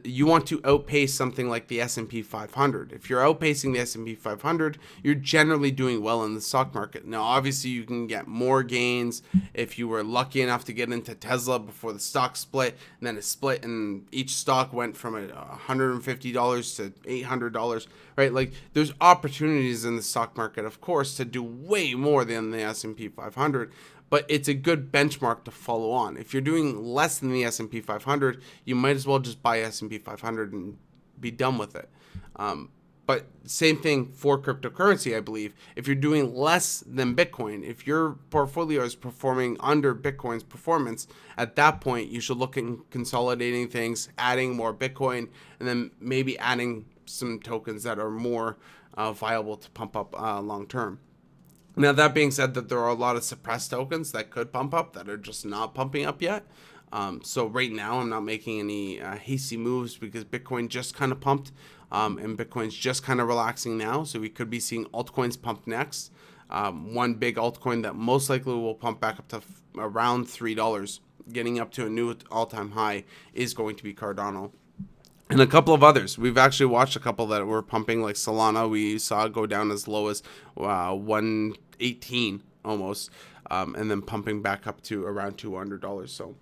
you want to outpace something like the S&P 500. If you're outpacing the S&P 500, you're generally doing well in the stock market. Now, obviously, you can get more gains if you were lucky enough to get into Tesla before the stock split, and then it split and each stock went from $150 to $800, right? Like, there's opportunities in the stock market, of course, to do way more than the S&P 500. But it's a good benchmark to follow on. If you're doing less than the S&P 500, you might as well just buy S&P 500 and be done with it. But same thing for cryptocurrency, I believe. If you're doing less than Bitcoin, if your portfolio is performing under Bitcoin's performance, at that point, you should look at consolidating things, adding more Bitcoin, and then maybe adding some tokens that are more viable to pump up long term. Now, that being said, that there are a lot of suppressed tokens that could pump up that are just not pumping up yet. So right now, I'm not making any hasty moves because Bitcoin just kind of pumped and Bitcoin's just kind of relaxing now. So we could be seeing altcoins pump next. One big altcoin that most likely will pump back up to around $3, getting up to a new all-time high, is going to be Cardano. and a couple of others. We've actually watched a couple that were pumping, like Solana. We saw it go down as low as 118 almost, and then pumping back up to around $200. So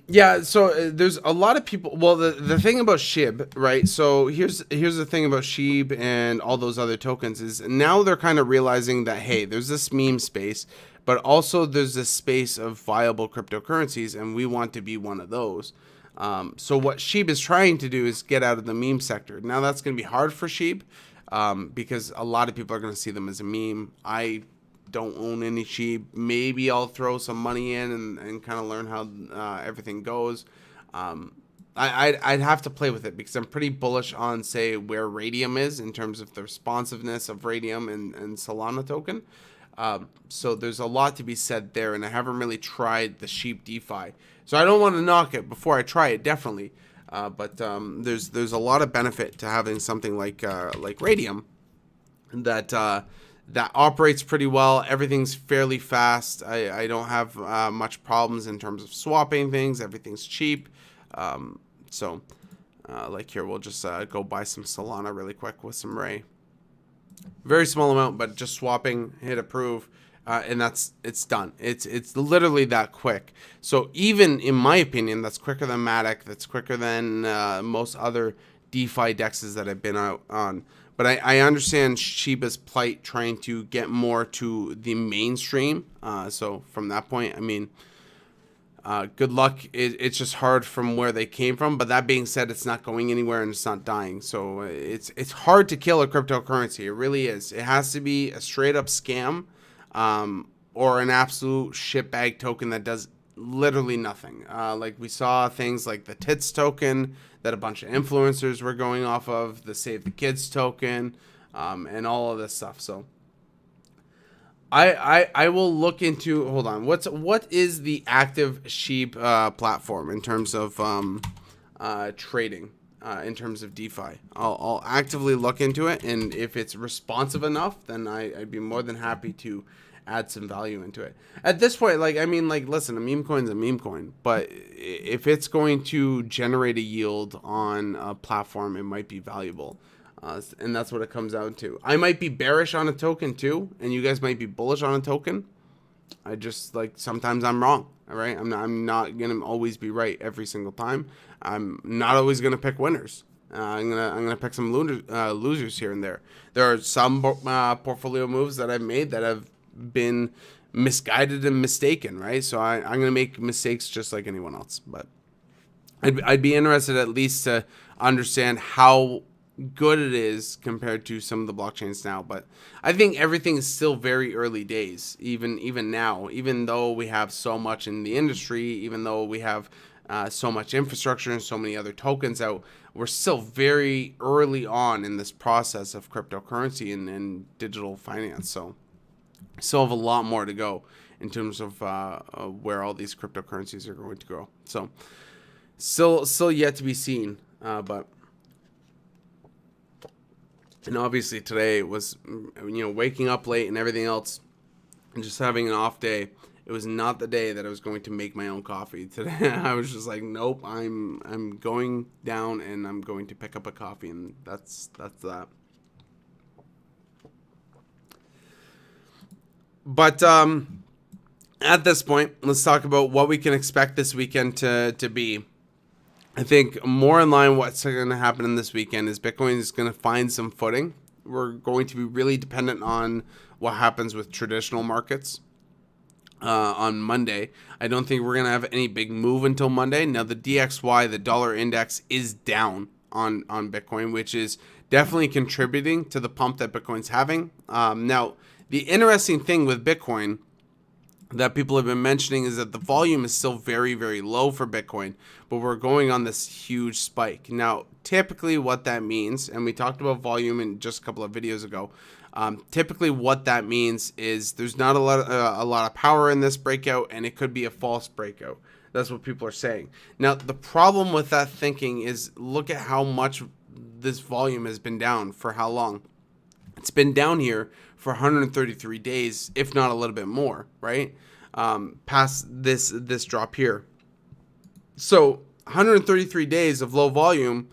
yeah, so there's a lot of people. Well, the thing about SHIB, right? So here's the thing about SHIB and all those other tokens is now they're kind of realizing that, hey, there's this meme space, but also there's this space of viable cryptocurrencies, and we want to be one of those. So what SHIB is trying to do is get out of the meme sector. Now that's going to be hard for SHIB, because a lot of people are going to see them as a meme. I don't own any SHIB. Maybe I'll throw some money in and kind of learn how everything goes. I'd have to play with it because I'm pretty bullish on, say, where Radium is in terms of the responsiveness of Radium and Solana token. So there's a lot to be said there, and I haven't really tried the SHIB DeFi. So I don't want to knock it before I try it, definitely. But there's a lot of benefit to having something like Radium that operates pretty well. Everything's fairly fast. I don't have much problems in terms of swapping things. Everything's cheap. So like here, we'll just go buy some Solana really quick with some Ray. Very small amount, but just swapping, hit approve, and it's done. It's literally that quick. So even in my opinion, that's quicker than Matic. That's quicker than most other DeFi dexes that I've been out on. But I understand Shiba's plight, trying to get more to the mainstream. So from that point, I mean, good luck. It's just hard from where they came from. But that being said, it's not going anywhere and it's not dying. So it's hard to kill a cryptocurrency. It really is. It has to be a straight up scam, or an absolute shitbag token that does literally nothing. Like we saw things like the Tits token that a bunch of influencers were going off of, the Save the Kids token, and all of this stuff. So I will look into, hold on, what is the active SHIB platform in terms of trading, in terms of DeFi. I'll actively look into it, and if it's responsive enough, then I'd be more than happy to add some value into it. At this point, like, I mean, like, listen, a meme coin's a meme coin, but if it's going to generate a yield on a platform, it might be valuable. And that's what it comes down to. I might be bearish on a token too, and you guys might be bullish on a token. I just, like, sometimes I'm wrong. All right, I'm not gonna always be right every single time. I'm not always gonna pick winners. I'm gonna pick some losers here and there. There are some portfolio moves that I've made that have been misguided and mistaken, right? So I'm gonna make mistakes just like anyone else. But I'd be interested at least to understand how good it is compared to some of the blockchains now. But I think everything is still very early days, even now, even though we have so much in the industry, even though we have so much infrastructure and so many other tokens out, we're still very early on in this process of cryptocurrency and digital finance. So still have a lot more to go in terms of where all these cryptocurrencies are going to go. So still yet to be seen, but. And obviously today was, waking up late and everything else and just having an off day. It was not the day that I was going to make my own coffee today. I was just like, nope, I'm going down and I'm going to pick up a coffee, and that's that. But at this point, let's talk about what we can expect this weekend to be. I think more in line what's going to happen in this weekend is Bitcoin is going to find some footing. We're going to be really dependent on what happens with traditional markets on Monday. I don't think we're going to have any big move until Monday. Now, the DXY, the dollar index, is down on Bitcoin, which is definitely contributing to the pump that Bitcoin's having. Now, the interesting thing with Bitcoin that people have been mentioning is that the volume is still very, very low for Bitcoin, but we're going on this huge spike. Now, typically what that means, and we talked about volume in just a couple of videos ago, typically what that means is there's not a lot of power in this breakout, and it could be a false breakout. That's what people are saying. Now, the problem with that thinking is look at how much this volume has been down for how long. It's been down here for 133 days, if not a little bit more, right? Past this drop here. So 133 days of low volume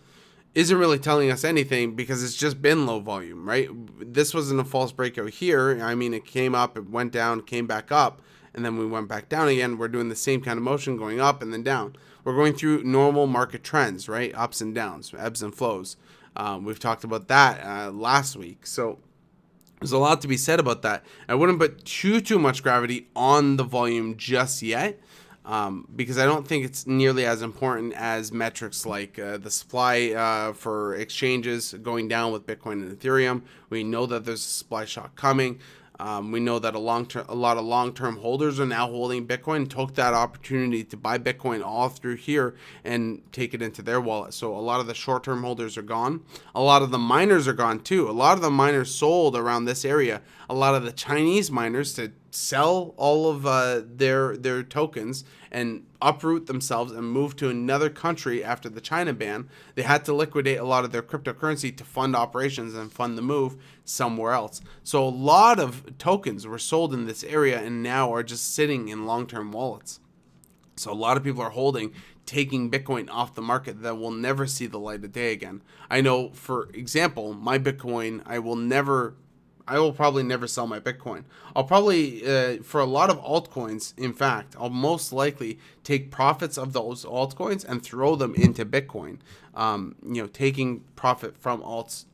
isn't really telling us anything because it's just been low volume, right? This wasn't a false breakout here. I mean, it came up, it went down, came back up, and then we went back down again. We're doing the same kind of motion, going up and then down. We're going through normal market trends, right? Ups and downs, ebbs and flows. We've talked about that last week. So there's a lot to be said about that. I wouldn't put too much gravity on the volume just yet. Because I don't think it's nearly as important as metrics like the supply for exchanges going down with Bitcoin and Ethereum. We know that there's a supply shock coming. We know that a lot of long-term holders are now holding Bitcoin, took that opportunity to buy Bitcoin all through here and take it into their wallet. So a lot of the short-term holders are gone. A lot of the miners are gone too. A lot of the miners sold around this area. A lot of the Chinese miners to sell all of their tokens and uproot themselves and move to another country after the China ban. They had to liquidate a lot of their cryptocurrency to fund operations and fund the move somewhere else. So a lot of tokens were sold in this area and now are just sitting in long-term wallets. So a lot of people are holding, taking Bitcoin off the market that will never see the light of day again. I know, for example, my Bitcoin, I will probably never sell my Bitcoin. I'll probably, for a lot of altcoins, in fact, I'll most likely take profits of those altcoins and throw them into Bitcoin. Taking profit from alts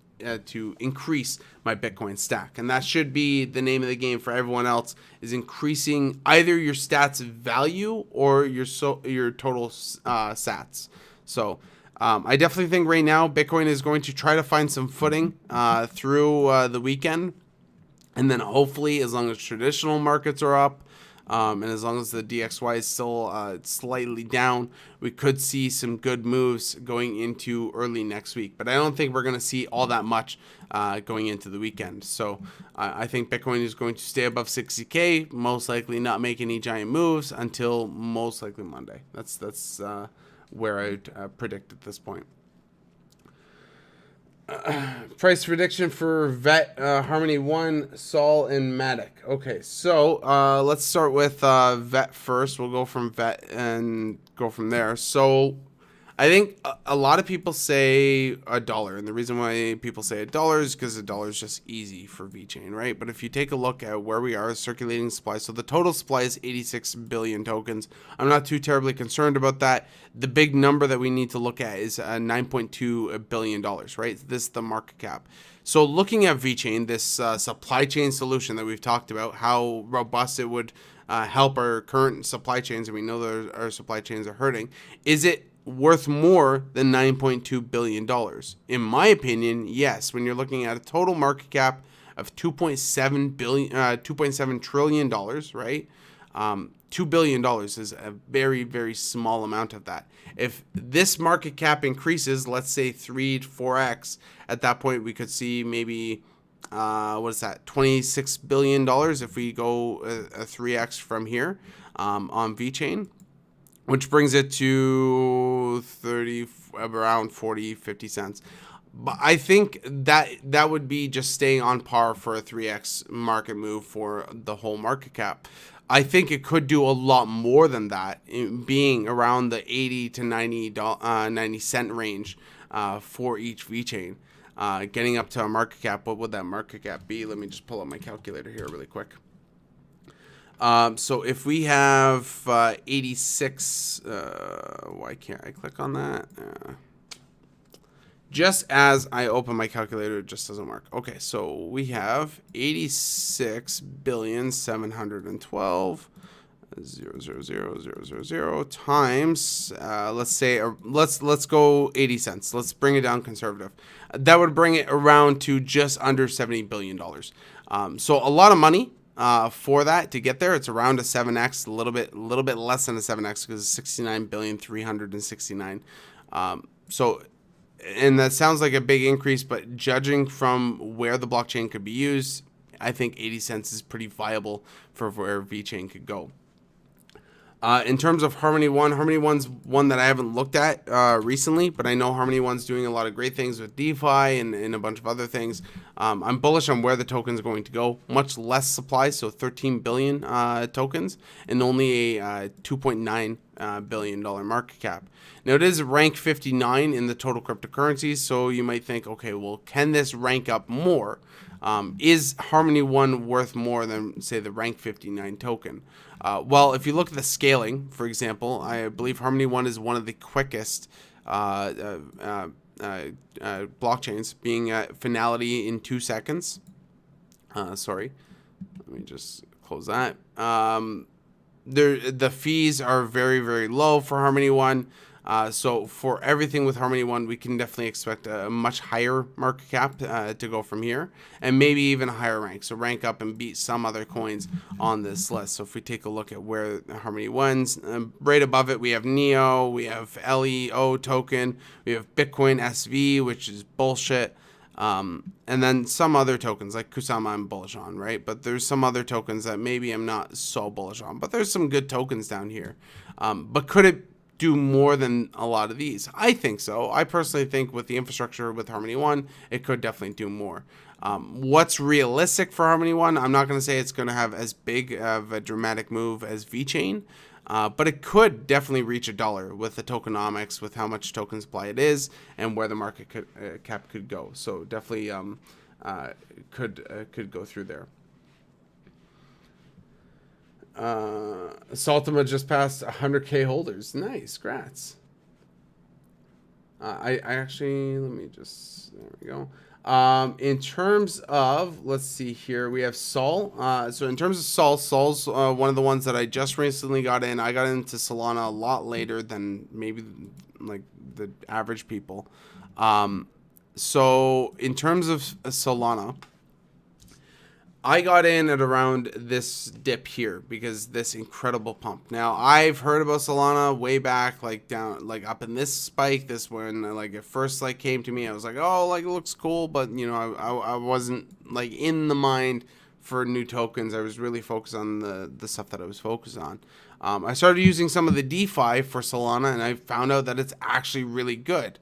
to increase my Bitcoin stack. And that should be the name of the game for everyone else, is increasing either your stats value or your total sats. So I definitely think right now Bitcoin is going to try to find some footing through the weekend. And then hopefully, as long as traditional markets are up, and as long as the DXY is still slightly down, we could see some good moves going into early next week. But I don't think we're going to see all that much going into the weekend. So I think Bitcoin is going to stay above 60K, most likely not make any giant moves until most likely Monday. That's where I would predict at this point. Price prediction for Vet, Harmony 1, Sol, and Matic. Okay, so let's start with Vet first. We'll go from Vet and go from there. So I think a lot of people say $1, and the reason why people say $1 is because $1 is just easy for VeChain, right? But if you take a look at where we are, circulating supply, so the total supply is 86 billion tokens. I'm not too terribly concerned about that. The big number that we need to look at is $9.2 billion, right? This is the market cap. So looking at VeChain, this supply chain solution that we've talked about, how robust it would help our current supply chains, and we know that our supply chains are hurting, is it worth more than $9.2 billion? In my opinion, yes. When you're looking at a total market cap of $2.7 trillion, right? $2 billion is a very, very small amount of that. If this market cap increases, let's say 3 to 4x, at that point we could see maybe $26 billion if we go a 3x from here on VeChain, which brings it to around 40, 50 cents. But I think that would be just staying on par for a 3x market move for the whole market cap. I think it could do a lot more than that, being around the 80 to 90 cent range for each VeChain. Getting up to a market cap, what would that market cap be? Let me just pull up my calculator here really quick. So if we have 86, why can't I click on that? Just as I open my calculator, it just doesn't work. Okay, so we have 86,712,000 times, let's say, let's go 80 cents. Let's bring it down conservative. That would bring it around to just under $70 billion. So a lot of money. For that to get there, it's around a 7x, a little bit less than a 7x because it's 69,369. So, and that sounds like a big increase, but judging from where the blockchain could be used, I think 80 cents is pretty viable for where VeChain could go. In terms of Harmony 1, Harmony 1's one that I haven't looked at recently, but I know Harmony 1's doing a lot of great things with DeFi and a bunch of other things. I'm bullish on where the token's going to go. Much less supply, so 13 billion tokens, and only a 2.9 billion market cap. Now it is rank 59 in the total cryptocurrencies, so you might think, okay, well, can this rank up more? Is Harmony One worth more than, say, the rank 59 token? Well, if you look at the scaling, for example, I believe Harmony One is one of the quickest blockchains, being at finality in 2 seconds. Sorry, let me just close that. The fees are very, very low for Harmony One. So for everything with Harmony One, we can definitely expect a much higher market cap to go from here, and maybe even a higher rank. So rank up and beat some other coins on this list. So if we take a look at where Harmony One's, right above it, we have Neo, we have LEO token, we have Bitcoin SV, which is bullshit. And then some other tokens like Kusama I'm bullish on, right? But there's some other tokens that maybe I'm not so bullish on. But there's some good tokens down here. But could it do more than a lot of these? I think so. I personally think with the infrastructure with Harmony One, it could definitely do more. What's realistic for Harmony One? I'm not going to say it's going to have as big of a dramatic move as VeChain. But it could definitely reach $1 with the tokenomics, with how much token supply it is, and where the market cap could go. So definitely could go through there. Saltima just passed 100K holders. Nice, grats. I actually, let me just, there we go. In terms of, let's see here, we have Sol. So in terms of Sol's one of the ones that I just recently got in. I got into Solana a lot later than maybe like the average people. So in terms of Solana, I got in at around this dip here because this incredible pump. Now I've heard about Solana way back, like down, like up in this spike. This when like it first like came to me, I was like, oh, like it looks cool, but you know, I wasn't like in the mind for new tokens. I was really focused on the stuff that I was focused on. I started using some of the DeFi for Solana, and I found out that it's actually really good.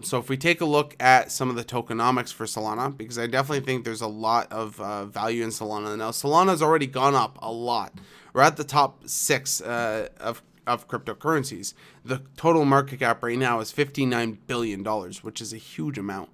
So if we take a look at some of the tokenomics for Solana, because I definitely think there's a lot of value in Solana. Now, Solana's already gone up a lot. We're at the top 6 of cryptocurrencies. The total market cap right now is $59 billion, which is a huge amount.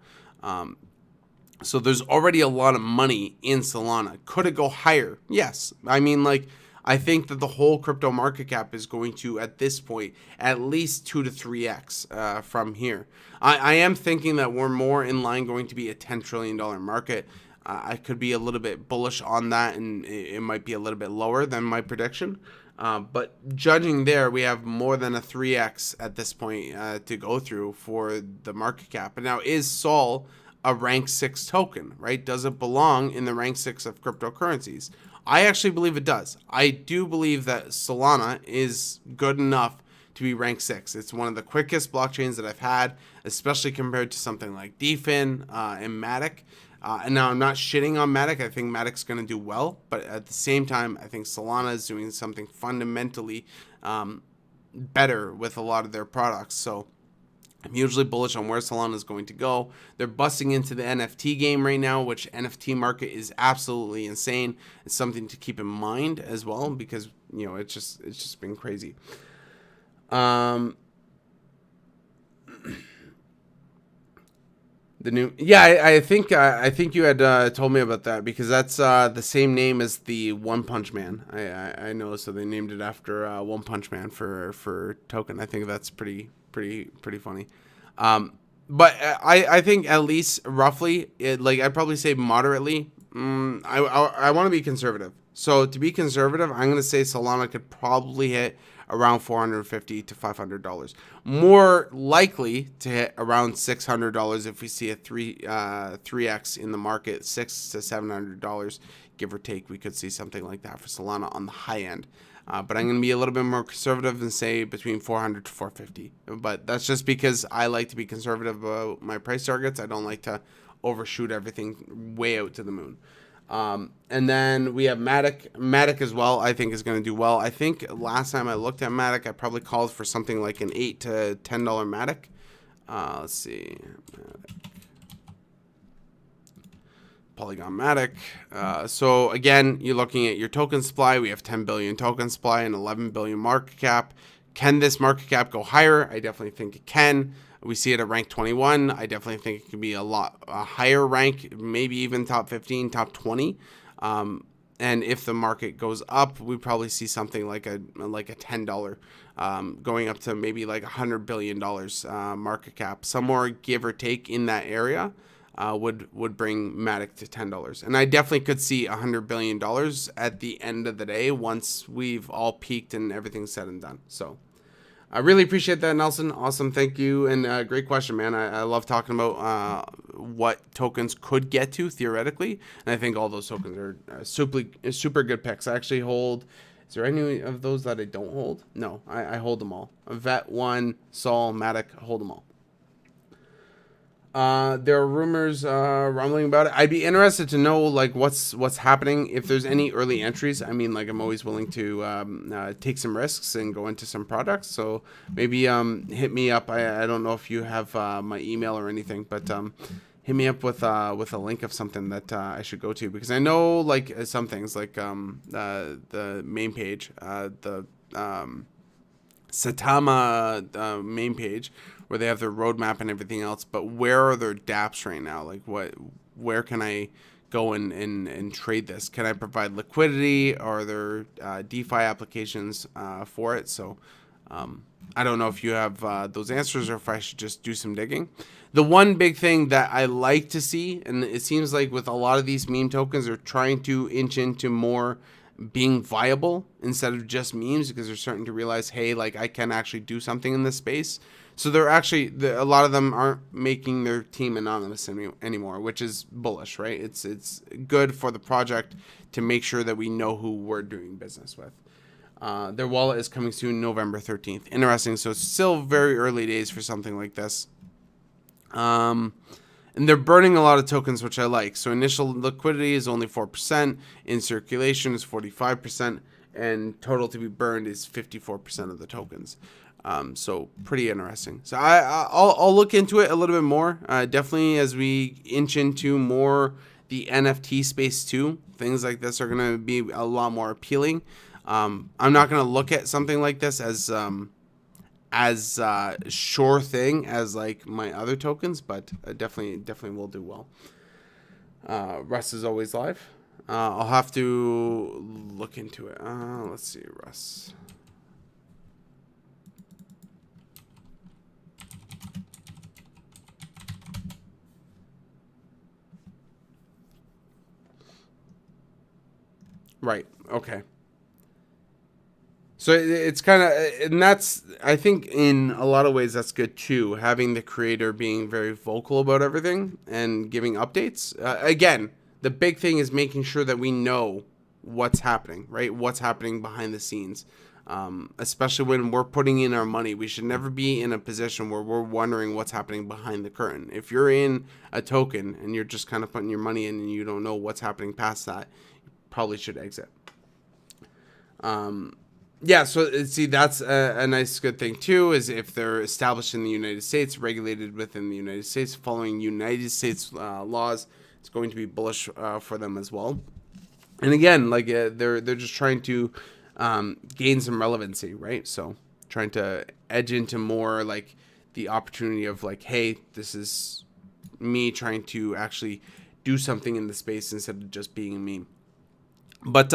So there's already a lot of money in Solana. Could it go higher? Yes. I mean, like, I think that the whole crypto market cap is going to, at this point, at least 2 to 3x from here. I am thinking that we're more in line going to be a $10 trillion market. I could be a little bit bullish on that, and it might be a little bit lower than my prediction. But judging there, we have more than a 3x at this point to go through for the market cap. And now, is Sol a rank 6 token, right? Does it belong in the rank 6 of cryptocurrencies? I actually believe it does. I do believe that Solana is good enough to be rank 6. It's one of the quickest blockchains that I've had, especially compared to something like DeFin and Matic. And now I'm not shitting on Matic. I think Matic's going to do well. But at the same time, I think Solana is doing something fundamentally better with a lot of their products. So I'm usually bullish on where Solana is going to go. They're busting into the NFT game right now, which NFT market is absolutely insane. It's something to keep in mind as well, because you know it's just been crazy. The new, yeah, I think you had told me about that, because that's the same name as the One Punch Man. I know, so they named it after One Punch Man for token. I think that's pretty funny. But I think at least roughly, I'd probably say moderately. I want to be conservative. So to be conservative, I'm going to say Solana could probably hit around $450 to $500. More likely to hit around $600 if we see a 3x in the market, $600 to $700, give or take. We could see something like that for Solana on the high end. But I'm going to be a little bit more conservative and say between 400 to 450. But that's just because I like to be conservative about my price targets. I don't like to overshoot everything way out to the moon. And then we have Matic. Matic as well, I think, is going to do well. I think last time I looked at Matic, I probably called for something like an $8 to $10 Matic. Let's see. Polygon Matic. So again, you're looking at your token supply. We have 10 billion token supply and 11 billion market cap. Can this market cap go higher? I definitely think it can. We see it at rank 21. I definitely think it could be a higher rank, maybe even top 15, top 20. And if the market goes up, we probably see something like a $10 going up to maybe like $100 billion market cap, somewhere give or take in that area. Would bring Matic to $10. And I definitely could see $100 billion at the end of the day once we've all peaked and everything's said and done. So I really appreciate that, Nelson. Awesome. Thank you. And great question, man. I love talking about what tokens could get to theoretically. And I think all those tokens are super good picks. I actually hold. Is there any of those that I don't hold? No, I hold them all. Vet1, Sol, Matic, hold them all. There are rumors rumbling about it. I'd be interested to know like what's happening, if there's any early entries. I mean, like, I'm always willing to take some risks and go into some products. So maybe hit me up. I don't know if you have my email or anything, but hit me up with a link of something that I should go to, because I know like some things like the main page, the Satama main page, where they have their roadmap and everything else, but where are their dApps right now? Like where can I go and trade this? Can I provide liquidity? Are there DeFi applications for it? So I don't know if you have those answers, or if I should just do some digging. The one big thing that I like to see, and it seems like with a lot of these meme tokens, they're trying to inch into more being viable instead of just memes, because they're starting to realize, hey, like, I can actually do something in this space. So they're actually, a lot of them aren't making their team anonymous anymore, which is bullish, right? It's good for the project to make sure that we know who we're doing business with. Their wallet is coming soon, November 13th. Interesting. So it's still very early days for something like this. And they're burning a lot of tokens, which I like. So initial liquidity is only 4%, in circulation is 45%, and total to be burned is 54% of the tokens. So pretty interesting. So I'll look into it a little bit more. Definitely as we inch into more the NFT space too, things like this are going to be a lot more appealing. I'm not going to look at something like this as sure thing as like my other tokens, but definitely will do well. Russ is always live. I'll have to look into it. Let's see, Russ. Right. Okay. So it's kind of, and that's, I think in a lot of ways that's good too, having the creator being very vocal about everything and giving updates. Again, the big thing is making sure that we know what's happening, right? What's happening behind the scenes. Especially when we're putting in our money, we should never be in a position where we're wondering what's happening behind the curtain. If you're in a token and you're just kind of putting your money in and you don't know what's happening past that, you probably should exit. Yeah, so see, that's a nice good thing too, is if they're established in the United States, regulated within the United States, following United States laws, it's going to be bullish for them as well. And again, like they're just trying to gain some relevancy, right? So trying to edge into more like the opportunity of like, hey, this is me trying to actually do something in the space instead of just being a meme. But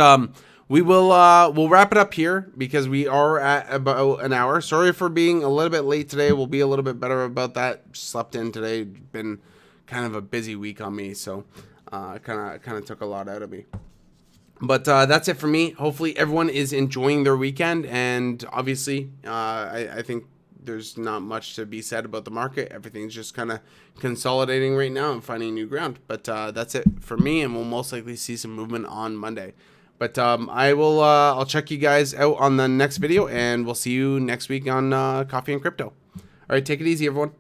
we will we'll wrap it up here because we are at about an hour. Sorry for being a little bit late today. We'll be a little bit better about that. Slept in today. Been kind of a busy week on me, so kind of took a lot out of me. But that's it for me. Hopefully everyone is enjoying their weekend, and obviously I think there's not much to be said about the market. Everything's just kind of consolidating right now and finding new ground. But that's it for me, and we'll most likely see some movement on Monday. But I'll check you guys out on the next video, and we'll see you next week on Coffee and Crypto. All right, take it easy, everyone.